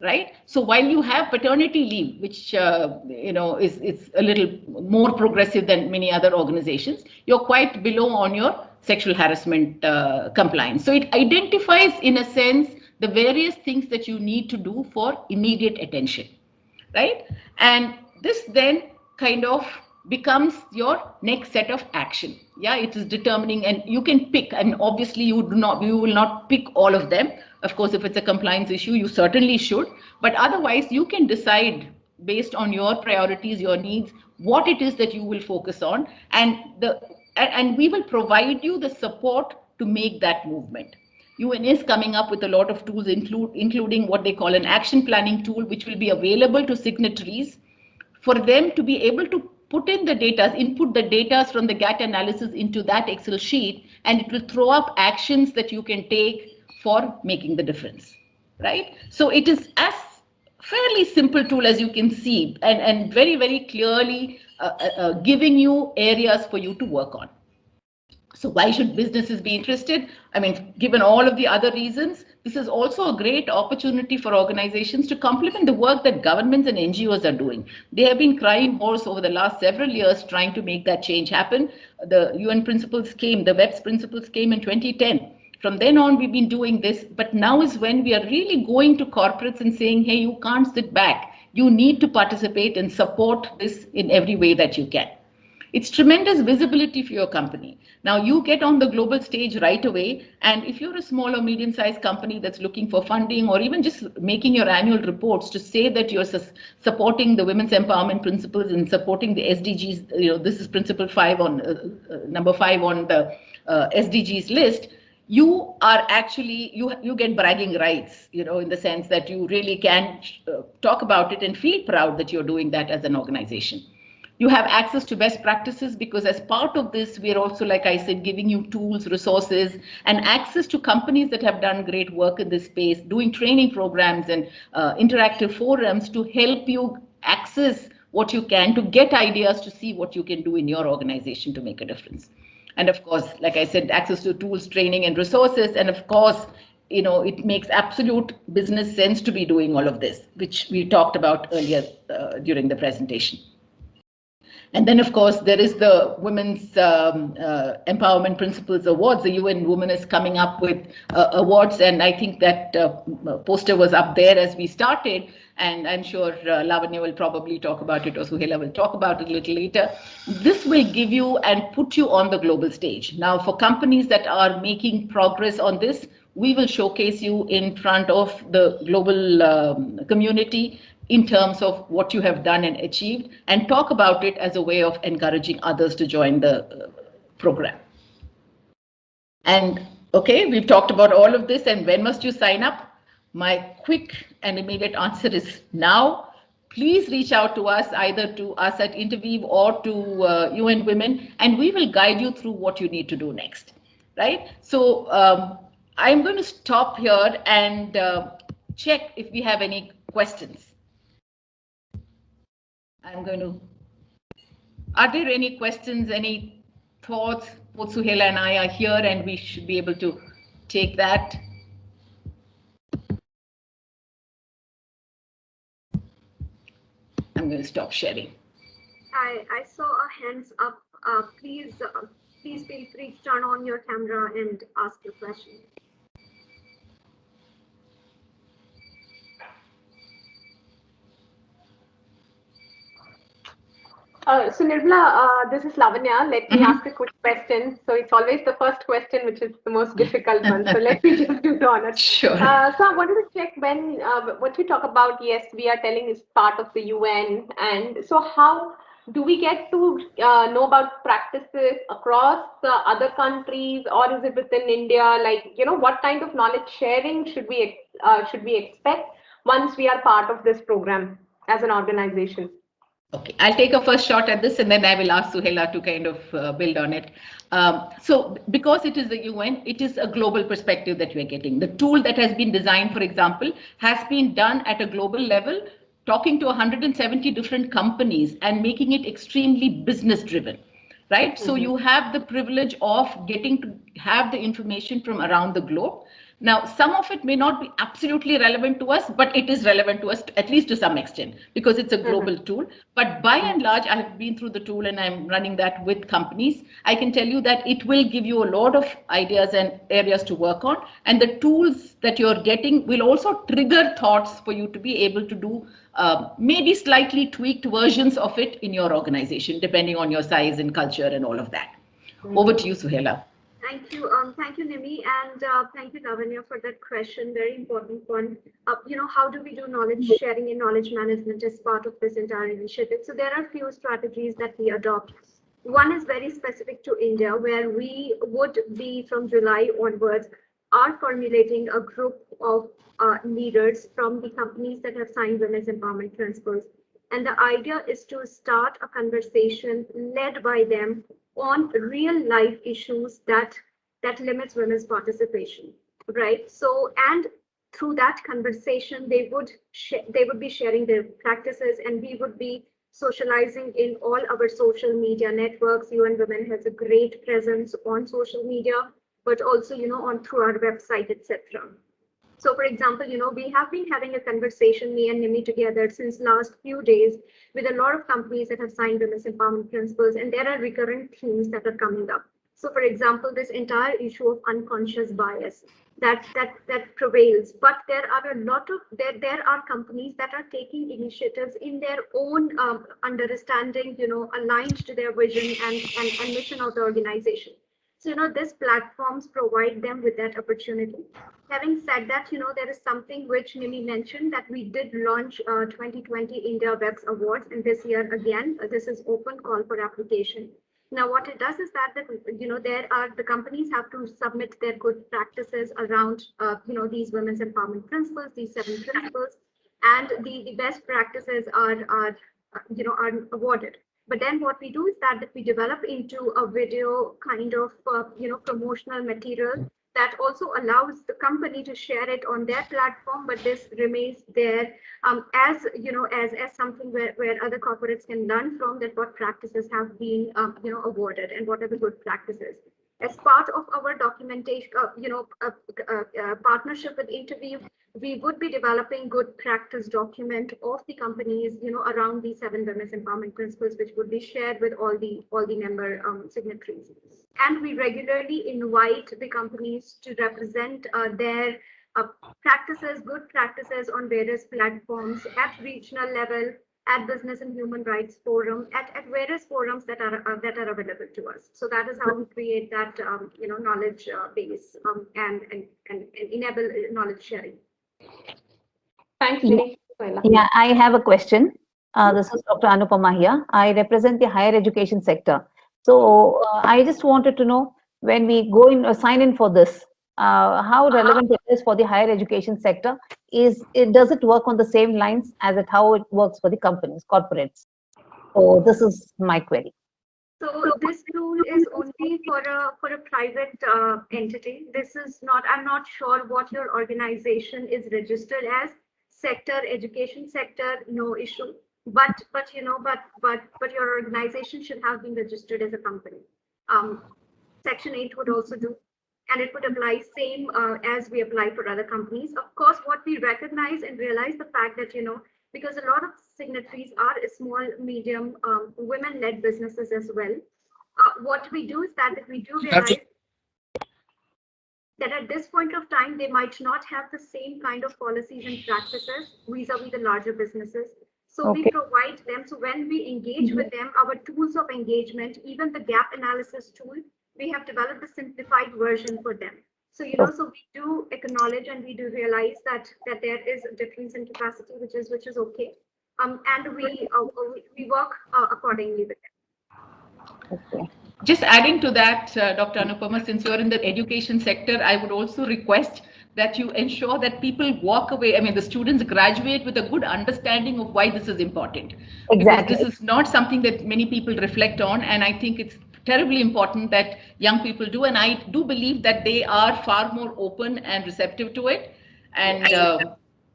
Right. So while you have paternity leave, which is a little more progressive than many other organizations, you're quite below on your sexual harassment compliance. So it identifies, in a sense, the various things that you need to do for immediate attention, right? And this then kind of becomes your next set of action. Yeah, it is determining, and you can pick, and obviously you will not pick all of them. Of course, if it's a compliance issue, you certainly should, but otherwise you can decide based on your priorities, your needs, what it is that you will focus on, and we will provide you the support to make that movement. UN is coming up with a lot of tools, including what they call an action planning tool, which will be available to signatories for them to be able to put in the data, input the data from the GATT analysis into that Excel sheet, and it will throw up actions that you can take for making the difference, right? So it is as fairly simple tool as you can see, and very, very clearly giving you areas for you to work on. So why should businesses be interested? I mean, given all of the other reasons, this is also a great opportunity for organizations to complement the work that governments and NGOs are doing. They have been crying hoarse over the last several years trying to make that change happen. The UN principles came, the WEPs principles came in 2010. From then on, we've been doing this, but now is when we are really going to corporates and saying, hey, you can't sit back. You need to participate and support this in every way that you can. It's tremendous visibility for your company. Now you get on the global stage right away, and if you're a small or medium-sized company that's looking for funding or even just making your annual reports to say that you're supporting the women's empowerment principles and supporting the SDGs, this is principle 5 on number 5 on the SDGs list, you are actually, you get bragging rights, in the sense that you really can talk about it and feel proud that you're doing that as an organization. You have access to best practices because as part of this, we're also, like I said, giving you tools, resources, and access to companies that have done great work in this space, doing training programs and interactive forums to help you access what you can, to get ideas, to see what you can do in your organization to make a difference. And of course, like I said, access to tools, training, and resources. And of course, it makes absolute business sense to be doing all of this, which we talked about earlier during the presentation. And then, of course, there is the Women's Empowerment Principles Awards. The UN Women is coming up with awards, and I think that poster was up there as we started, and I'm sure Lavanya will probably talk about it, or Suhela will talk about it a little later. This will give you and put you on the global stage. Now, for companies that are making progress on this, we will showcase you in front of the global community in terms of what you have done and achieved, and talk about it as a way of encouraging others to join the program. And okay, we've talked about all of this, and when must you sign up? My quick and immediate answer is now. Please reach out to us, either to us at Interweave or to UN Women, and we will guide you through what you need to do next, right? So I'm going to stop here and check if we have any questions. Are there any questions, any thoughts? Both Suhela and I are here, and we should be able to take that. I'm going to stop sharing. I saw a hands up. Please feel free to turn on your camera and ask your question. So Nirmala, this is Lavanya. Let me ask a quick question. So it's always the first question, which is the most difficult one. So let me just do the honors. Sure. So I wanted to check what we talk about, yes, we are telling is part of the UN. And so how do we get to know about practices across other countries, or is it within India? Like, what kind of knowledge sharing should we expect once we are part of this program as an organization? Okay, I'll take a first shot at this and then I will ask Suhela to kind of build on it. So because it is the UN, it is a global perspective that we're getting. The tool that has been designed, for example, has been done at a global level, talking to 170 different companies and making it extremely business driven, right? So you have the privilege of getting to have the information from around the globe. Now, some of it may not be absolutely relevant to us, but it is relevant to us at least to some extent because it's a global tool. But by and large, I have been through the tool and I'm running that with companies. I can tell you that it will give you a lot of ideas and areas to work on. And the tools that you're getting will also trigger thoughts for you to be able to do maybe slightly tweaked versions of it in your organization, depending on your size and culture and all of that. Over to you, Suhela. Thank you, Nimi, and thank you, Lavanya, for that question. Very important one. How do we do knowledge sharing and knowledge management as part of this entire initiative? So there are a few strategies that we adopt. One is very specific to India, where we would be from July onwards are formulating a group of leaders from the companies that have signed women's empowerment principles. And the idea is to start a conversation led by them on real life issues that limits women's participation, right? So, and through that conversation, they would be sharing their practices, and we would be socializing in all our social media networks. UN Women has a great presence on social media, but also on through our website, etc. So, for example, we have been having a conversation, me and Nimi together, since last few days with a lot of companies that have signed women's empowerment principles, and there are recurrent themes that are coming up. So, for example, this entire issue of unconscious bias that prevails, but there are a lot of there are companies that are taking initiatives in their own understanding, aligned to their vision and mission of the organization. So, these platforms provide them with that opportunity. Having said that, there is something which Nimi mentioned that we did launch 2020 India WEPs Awards, and this year again, this is open call for application. Now, what it does is that the companies have to submit their good practices around these women's empowerment principles, these 7 principles, and the best practices are awarded. But then what we do is that we develop into a video kind of promotional material that also allows the company to share it on their platform, but this remains there as something where other corporates can learn from that what practices have been awarded and what are the good practices. As part of our documentation, partnership with Interview, we would be developing good practice document of the companies, around the 7 women's empowerment principles, which would be shared with all the member signatories. And we regularly invite the companies to represent their practices, good practices on various platforms at regional level, at Business and Human Rights Forum, at various forums that are available to us. So that is how we create that knowledge base and enable knowledge sharing. Thanks, Yeah, Nimi. yeah, I have a question. This is Dr. Anupama here. I represent the higher education sector. So I just wanted to know when we go in or sign in for this, how relevant it is for the higher education sector. Does it work on the same lines as how it works for the companies, corporates? So this is my query. So this tool is only for a private entity. This is not. I'm not sure what your organization is registered as. Sector, education sector, no issue. But your organization should have been registered as a company. Section 8 would also do, and it would apply same as we apply for other companies. Of course, what we recognize and realize the fact that because a lot of signatories are small, medium, women-led businesses as well. What we do is that we do realize that at this point of time, they might not have the same kind of policies and practices vis-a-vis the larger businesses. So we provide them. So when we engage with them, our tools of engagement, even the gap analysis tool, we have developed a simplified version for them. So so we do acknowledge and we do realize that there is a difference in capacity, which is okay, and we work accordingly with them. Okay. Just adding to that, Dr. Anupama, since you're in the education sector, I would also request that you ensure that people walk away. I mean, the students graduate with a good understanding of why this is important. Exactly. Because this is not something that many people reflect on, and I think it's terribly important that young people do. And I do believe that they are far more open and receptive to it. And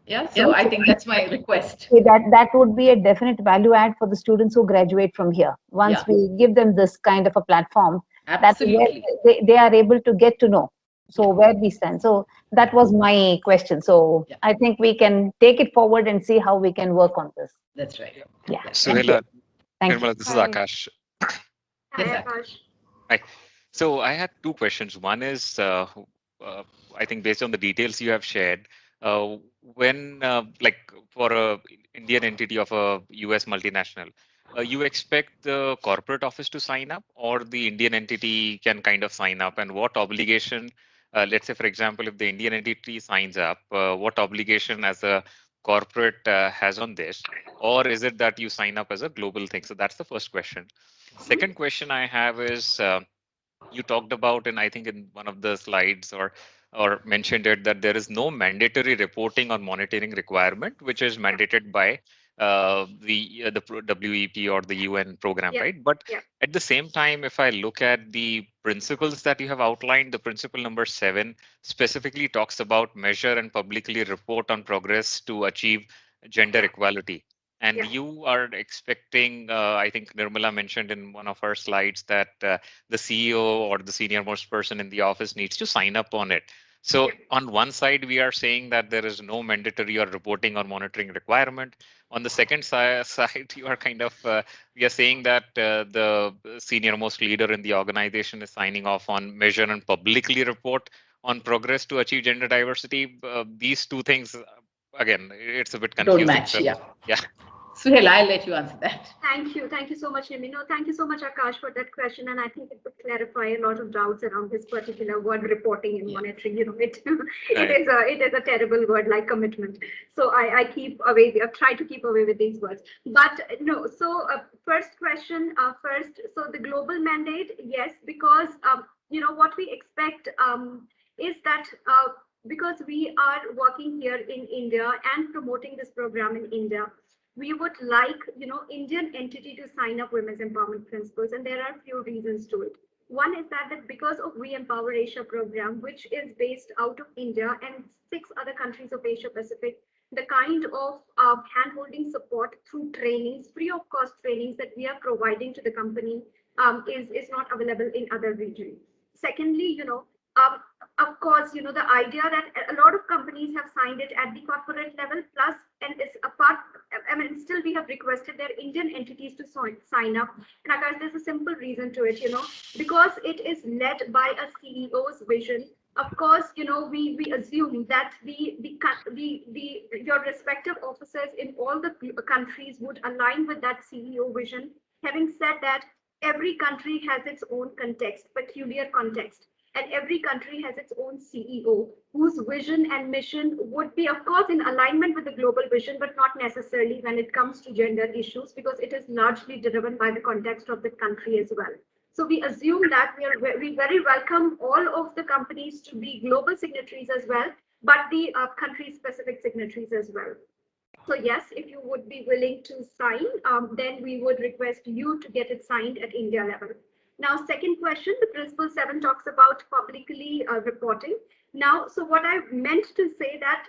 yeah, so I think that's my request. That would be a definite value add for the students who graduate from here. Once Yeah. we give them this kind of a platform, that's where Absolutely. they are able to get to know. So where we stand. So that was my question. So Yeah. I think we can take it forward and see how we can work on this. That's right. Yeah. Yeah. Thank you. Suhela, Thank you. Nirmala, this is Hi. Akash. Hi, Yes, Akash. Hi. So I had two questions. One is, I think based on the details you have shared, when like for a Indian entity of a US multinational, you expect the corporate office to sign up, or the Indian entity can kind of sign up, and what obligation? Let's say, for example, if the Indian entity signs up, what obligation as a corporate has on this, or is it that you sign up as a global thing? So that's the first question. Second question I have is. You talked about, and I think in one of the slides or mentioned it, that there is no mandatory reporting or monitoring requirement which is mandated by WEP or the UN program, Yeah. right? But Yeah. at the same time, if I look at the principles that you have outlined, the principle number 7 specifically talks about measure and publicly report on progress to achieve gender equality. And Yeah. you are expecting, I think Nirmala mentioned in one of her slides that the CEO or the senior most person in the office needs to sign up on it. So on one side, we are saying that there is no mandatory or reporting or monitoring requirement. On the second side, you are kind of we are saying that the senior most leader in the organization is signing off on measure and publicly report on progress to achieve gender diversity. These two things, again, it's a bit Don't confusing. match. So Yeah. yeah. Suhail, I'll let you answer that. Thank you. Thank you so much, Nimi. No, thank you so much, Akash, for that question. And I think it would clarify a lot of doubts around this particular word, reporting and Yeah. monitoring. You know, it Right. it is a terrible word like commitment. So I keep away. I try to keep away with these words. But no. So first question. First. So the global mandate, yes, because you know what we expect is that because we are working here in India and promoting this program in India, we would like, you know, Indian entity to sign up women's empowerment principles, and there are a few reasons to it. One is that because of We Empower Asia program, which is based out of India and 6 other countries of Asia Pacific, the kind of hand-holding support through trainings, free of cost trainings that we are providing to the company is not available in other regions. Secondly, you know, of course, you know, the idea that a lot of companies have signed it at the corporate level, plus, and it's apart, I mean, still we have requested their Indian entities to sign up. And Akash, there's a simple reason to it, you know, because it is led by a CEO's vision. Of course, you know, we assume that your respective officers in all the countries would align with that CEO vision. Having said that, every country has its own context, peculiar context, and every country has its own CEO whose vision and mission would be, of course, in alignment with the global vision, but not necessarily when it comes to gender issues, because it is largely driven by the context of the country as well. So we assume that we very welcome all of the companies to be global signatories as well, but the country-specific signatories as well. So yes, if you would be willing to sign, then we would request you to get it signed at India level. Now, second question, the Principle 7 talks about publicly reporting. Now, so what I meant to say that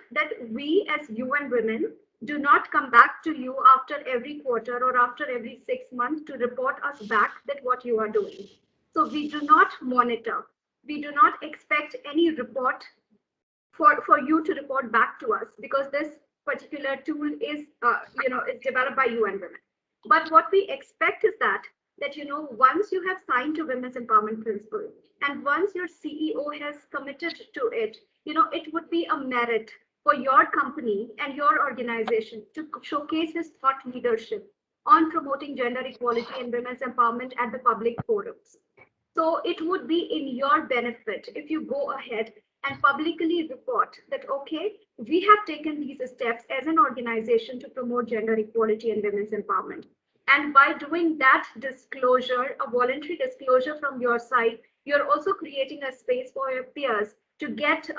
we as UN women do not come back to you after every quarter or after every 6 months to report us back that what you are doing. So we do not monitor. We do not expect any report for you to report back to us, because this particular tool is is developed by UN Women. But what we expect is that you know, once you have signed to Women's Empowerment Principle and once your CEO has committed to it, you know, it would be a merit for your company and your organization to showcase his thought leadership on promoting gender equality and women's empowerment at the public forums. So it would be in your benefit if you go ahead and publicly report that, okay, we have taken these steps as an organization to promote gender equality and women's empowerment. And by doing that disclosure, a voluntary disclosure from your side, you're also creating a space for your peers to get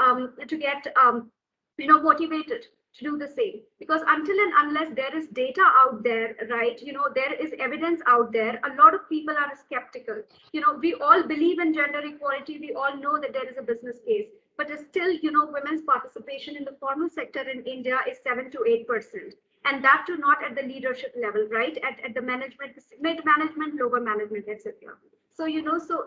motivated to do the same. Because until and unless there is data out there, right, there is evidence out there, a lot of people are skeptical. We all believe in gender equality. We all know that there is a business case, but still, women's participation in the formal sector in India is 7 to 8%. And that too not at the leadership level, right? At the management, mid management, lower management, etc. So,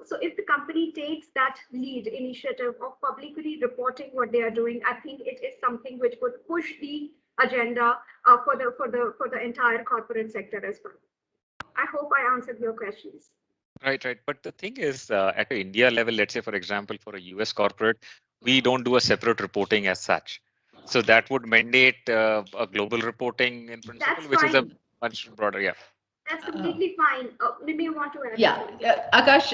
so if the company takes that lead initiative of publicly reporting what they are doing, I think it is something which would push the agenda for the entire corporate sector as well. I hope I answered your questions. Right, right. But the thing is, at the India level, let's say, for example, for a US corporate, we don't do a separate reporting as such. So that would mandate a global reporting in principle, That's which is a fine. much broader, yeah. That's completely fine. Maybe you want to add? Yeah, Akash,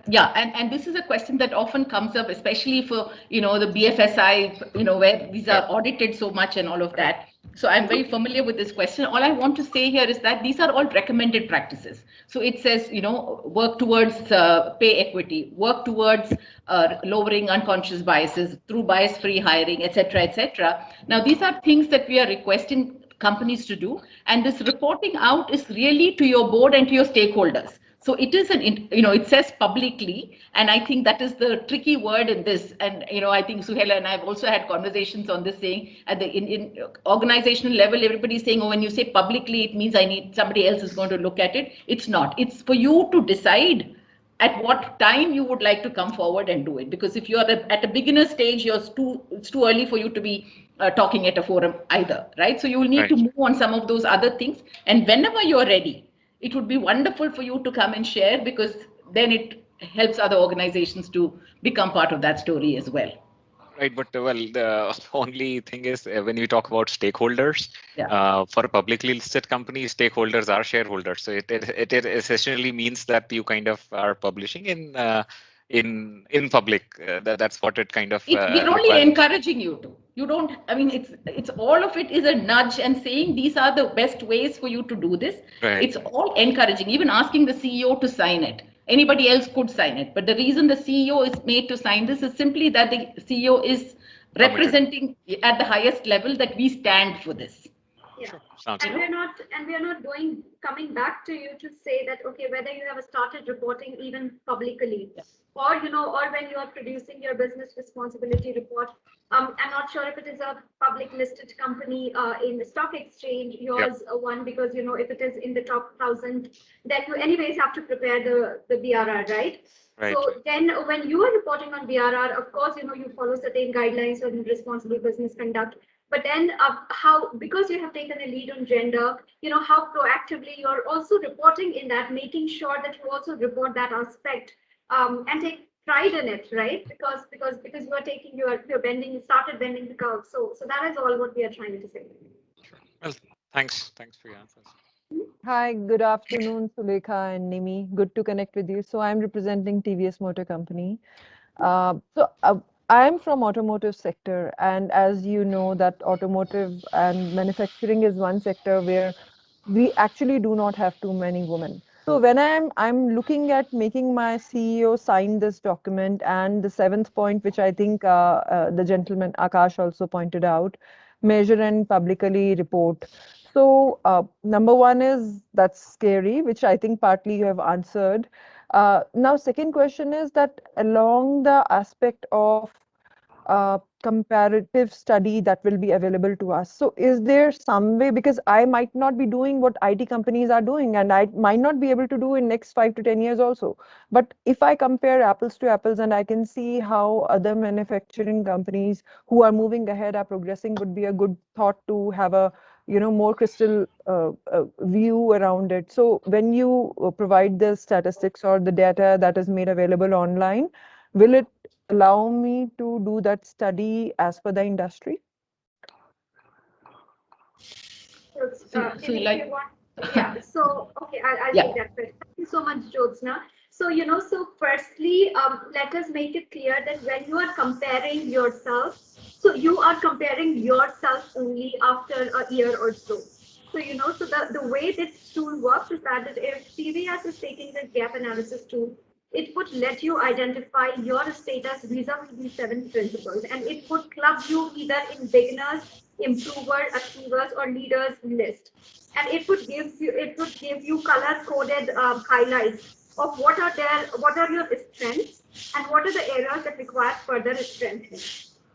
yeah, and this is a question that often comes up, especially for the BFSI, where these are audited so much and all of that. So I'm very familiar with this question. All I want to say here is that these are all recommended practices. So it says, work towards pay equity, work towards lowering unconscious biases through bias-free hiring, etc., etc. Now these are things that we are requesting companies to do, and this reporting out is really to your board and to your stakeholders. So it is it says publicly, and I think that is the tricky word in this. And I think Suhaila and I have also had conversations on this, saying at the in organizational level, everybody's saying, oh, when you say publicly, it means I need somebody else is going to look at it. It's not. It's for you to decide at what time you would like to come forward and do it. Because if you are at a beginner stage, it's too early for you to be talking at a forum either, right? So you will need to move on some of those other things. And whenever you're ready, it would be wonderful for you to come and share, because then it helps other organizations to become part of that story as well. Right, but well, the only thing is when we talk about stakeholders, for a publicly listed company, stakeholders are shareholders. So it essentially means that you kind of are publishing in public. That's what it kind of. We're only encouraging you to. You don't. I mean, it's all of it is a nudge and saying these are the best ways for you to do this. Right. It's all encouraging. Even asking the CEO to sign it. Anybody else could sign it, but the reason the CEO is made to sign this is simply that the CEO is representing at the highest level that we stand for this. Yeah. And we're not coming back to you to say that, okay, whether you have started reporting even publicly, or or when you are producing your business responsibility report. I'm not sure if it is a public listed company in the stock exchange, yours one, because if it is in the top 1,000, then you anyways have to prepare the BRR, right? So then when you are reporting on BRR, of course, you follow certain guidelines on responsible business conduct. But then how, because you have taken a lead on gender, how proactively you're also reporting in that, making sure that you also report that aspect and take pride in it, right? Because you are taking, you're started bending the curve. So that is all what we are trying to say. Well, thanks for your answers. Hi, good afternoon, Sulekha and Nimi. Good to connect with you. So I'm representing TVS Motor Company. I'm from automotive sector, and as you know, that automotive and manufacturing is one sector where we actually do not have too many women. So when I'm looking at making my CEO sign this document, and the seventh point, which I think the gentleman Akash also pointed out, measure and publicly report. So number one is that's scary, which I think partly you have answered. Now, second question is that along the aspect of comparative study that will be available to us. So is there some way, because I might not be doing what IT companies are doing, and I might not be able to do in next 5 to 10 years also. But if I compare apples to apples and I can see how other manufacturing companies who are moving ahead are progressing, would be a good thought to have a more crystal view around it. So when you provide the statistics or the data that is made available online, will it allow me to do that study as per the industry? So okay, I'll take that question. Thank you so much, Jyotsna. So so firstly, let us make it clear that when you are comparing yourself, so you are comparing yourself only after a year or so. So so the way this tool works is that if TVS is taking the gap analysis tool, It would let you identify your status vis-a-vis these 7 principles, and it would club you either in beginners, improver, achievers, or leaders list. And it would give you color-coded highlights of what are your strengths and what are the areas that require further strengthening.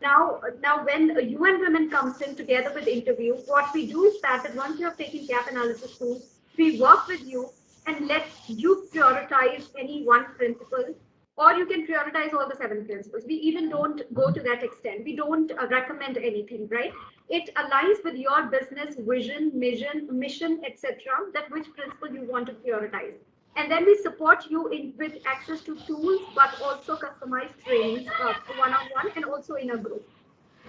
Now, when UN Women comes in together with interview, what we do is that once you have taken gap analysis tools, we work with you and let you prioritize any one principle, or you can prioritize all the 7 principles. We even don't go to that extent. We don't recommend anything, right? It aligns with your business vision, mission, etc. That which principle you want to prioritize. And then we support you with access to tools, but also customized trainings one-on-one and also in a group.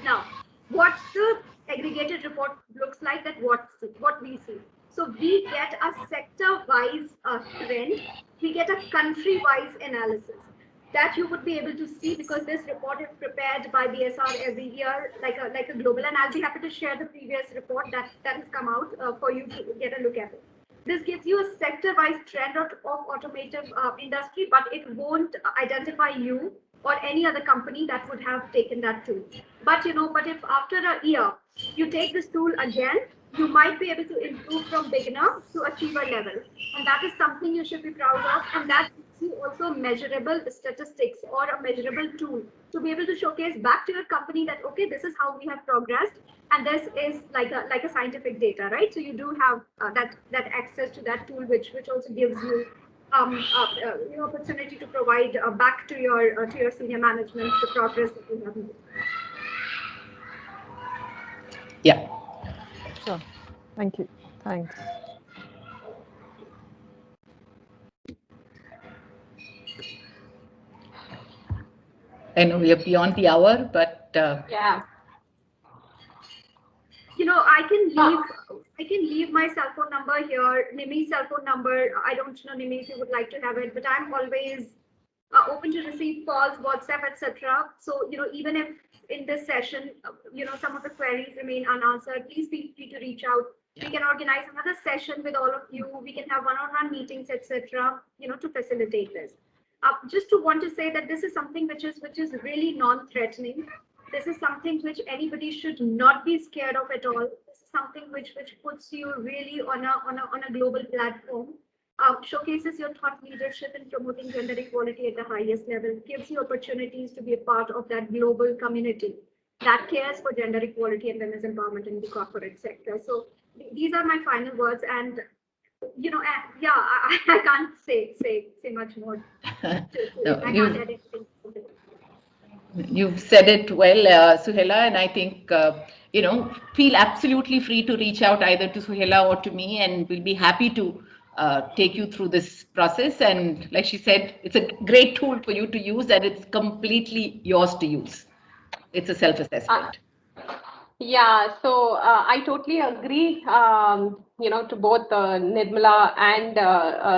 Now, what the aggregated report looks like, that what we see. So we get a sector-wise trend, we get a country-wise analysis that you would be able to see, because this report is prepared by BSR every year, like a global, and I'll be happy to share the previous report that has come out for you to get a look at it. This gives you a sector-wise trend of automotive industry, but it won't identify you or any other company that would have taken that tool. But if after a year you take this tool again, you might be able to improve from beginner to achiever level, and that is something you should be proud of. And that gives you also measurable statistics or a measurable tool to be able to showcase back to your company that, okay, this is how we have progressed, and this is like a scientific data, right? So you do have that access to that tool, which also gives you opportunity to provide back to your senior management the progress that you have made. Yeah. Sure. Thank you. Thanks. I know we are beyond the hour, but Yeah. I can leave my cell phone number here, Nimi's cell phone number. I don't know, Nimi, if you would like to have it, but I'm always open to receive calls, WhatsApp, etc. So, even if in this session, some of the queries remain unanswered, please feel free to reach out. Yeah. We can organize another session with all of you. We can have one-on-one meetings, etc. To facilitate this. Just to want to say that this is something which is really non-threatening. This is something which anybody should not be scared of at all. This is something which puts you really on a global platform. Showcases your thought leadership in promoting gender equality at the highest level, gives you opportunities to be a part of that global community that cares for gender equality and women's empowerment in the corporate sector. So these are my final words, and I can't say much more. No, I can't add anything. You've said it well, Suhela, and I think, feel absolutely free to reach out either to Suhela or to me, and we'll be happy to take you through this process. And like she said, it's a great tool for you to use, and it's completely yours to use. It's a self-assessment. Yeah, so I totally agree, to both Nirmala and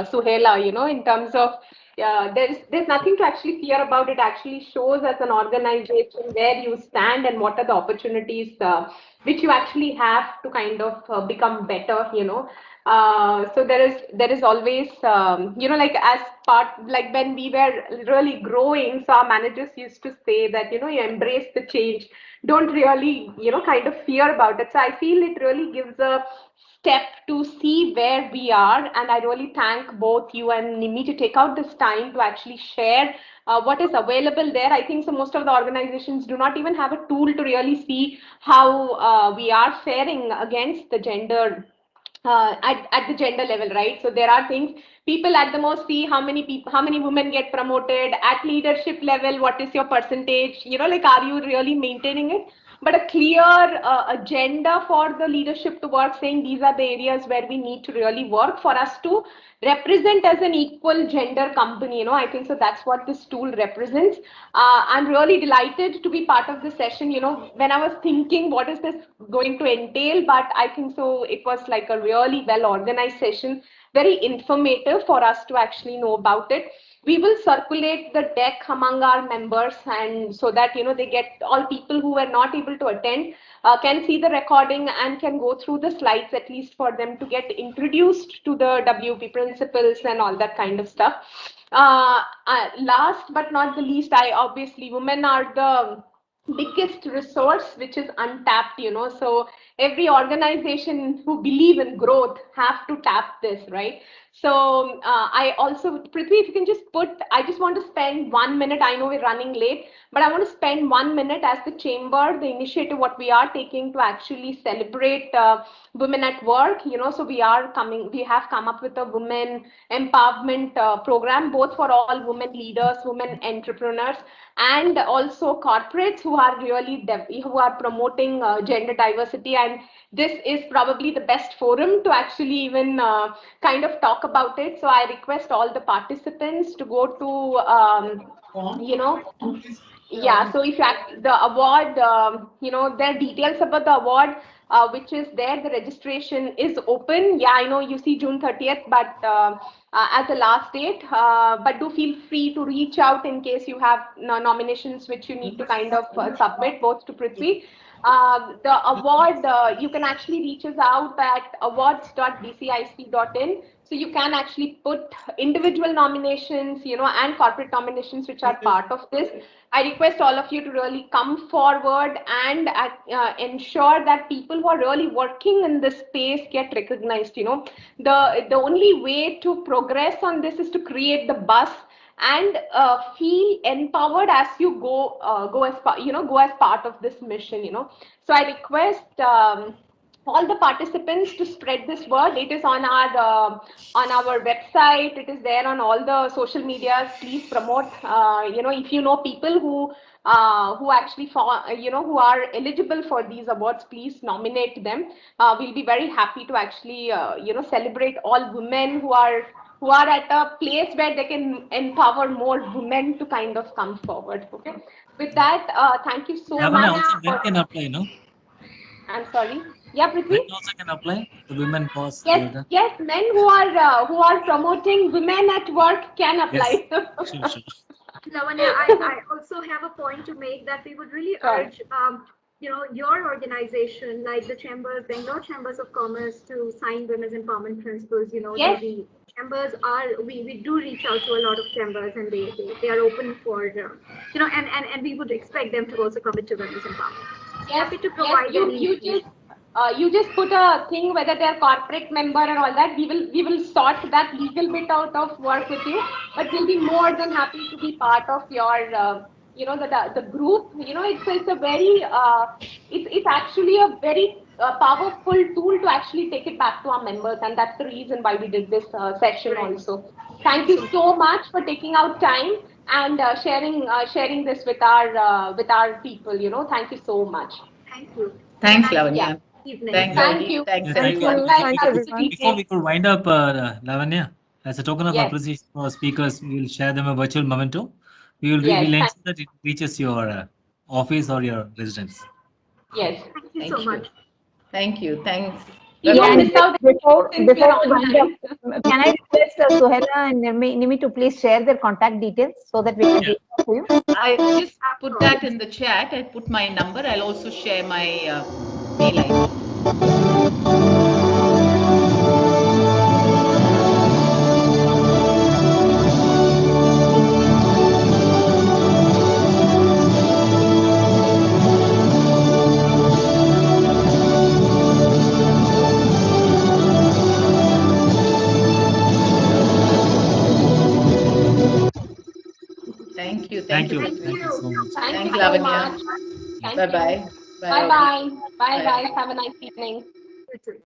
Suhela, in terms of there's nothing to actually fear about. It actually shows as an organization where you stand and what are the opportunities which you actually have to kind of become better, so there is always, like as part, like when we were really growing, so our managers used to say that, you embrace the change, don't really, kind of fear about it. So I feel it really gives a step to see where we are. And I really thank both you and Nimi to take out this time to actually share what is available there. I think so most of the organizations do not even have a tool to really see how we are faring against the gender at the gender level, right? So there are things people at the most see how many women get promoted at leadership level, what is your percentage, like are you really maintaining it? But a clear agenda for the leadership to work, saying these are the areas where we need to really work for us to represent as an equal gender company. I think so that's what this tool represents. I'm really delighted to be part of this session. When I was thinking what is this going to entail, but I think so it was like a really well organized session very informative for us to actually know about it. We will circulate the deck among our members, and so that they get, all people who were not able to attend can see the recording and can go through the slides, at least for them to get introduced to the WP principles and all that kind of stuff. Last but not the least, obviously women are the biggest resource which is untapped, so every organization who believe in growth have to tap this, right? So I also, Prithvi, if you can just I just want to spend 1 minute. I know we're running late, but I want to spend 1 minute as the chamber, the initiative what we are taking to actually celebrate women at work. So we have come up with a women empowerment program, both for all women leaders, women entrepreneurs, and also corporates who are really who are promoting gender diversity. And this is probably the best forum to actually even kind of talk about it. So I request all the participants to go to yeah, so if the award, there are details about the award, which is there. The registration is open. Yeah, I know you see June 30th, but as the last date, but do feel free to reach out in case you have nominations which you need to kind of submit, both to Prithvi. The award, you can actually reach us out at awards.bcic.in. So you can actually put individual nominations, and corporate nominations which are part of this. I request all of you to really come forward and ensure that people who are really working in this space get recognized. The only way to progress on this is to create the buzz and feel empowered as you go as part of this mission. So I request all the participants to spread this word. It is on our website. It is there on all the social medias. Please promote. If you know people who actually who are eligible for these awards, please nominate them. We'll be very happy to actually celebrate all women who are at a place where they can empower more women to kind of come forward. Okay. With that, thank you so Lavanya, much. also men can apply, no? I'm sorry. Yeah, Men Prithvi? also can apply the women cause. Yes, men who are promoting women at work can Yes, apply. sure. Lavanya, I also have a point to make, that we would really Sure. urge, your organization, like the chambers, Bangalore Chambers of Commerce, to sign women's empowerment principles. Yes. The chambers we do reach out to a lot of chambers, and they are open for, and we would expect them to also commit to women's empowerment. Yes, Happy to provide you just put a thing whether they're corporate member and all that. We will sort that legal bit out of work with you, but we'll be more than happy to be part of your the group. It's a very it's actually a very powerful tool to actually take it back to our members, and that's the reason why we did this session also. Thank you so much for taking out time and sharing this with our people. Thank you so much. Thank you. Thanks, Have a Lavanya. nice evening. Thank you. Thanks, Thank you. everyone. Thanks, everyone. Before we could wind up, Lavanya, as a token of Yes. appreciation for our speakers, we will share them a virtual memento. We'll Yes. ensure that it reaches your office or your residence. Yes. Thank you so much. Thank you. Thanks. You Yeah, don't and miss out before since we are we wind online. up, can I request Suhela and Nimi to please share their contact details so that we can reach out to you? I just put that in the chat. I put my number. I'll also share my mail ID. Thank you. Thank you. Thank Thank you so much. Thank Thank you you, so Lavanya. much. Thank Bye-bye. you. Bye bye. Bye guys. Have a nice evening. You too.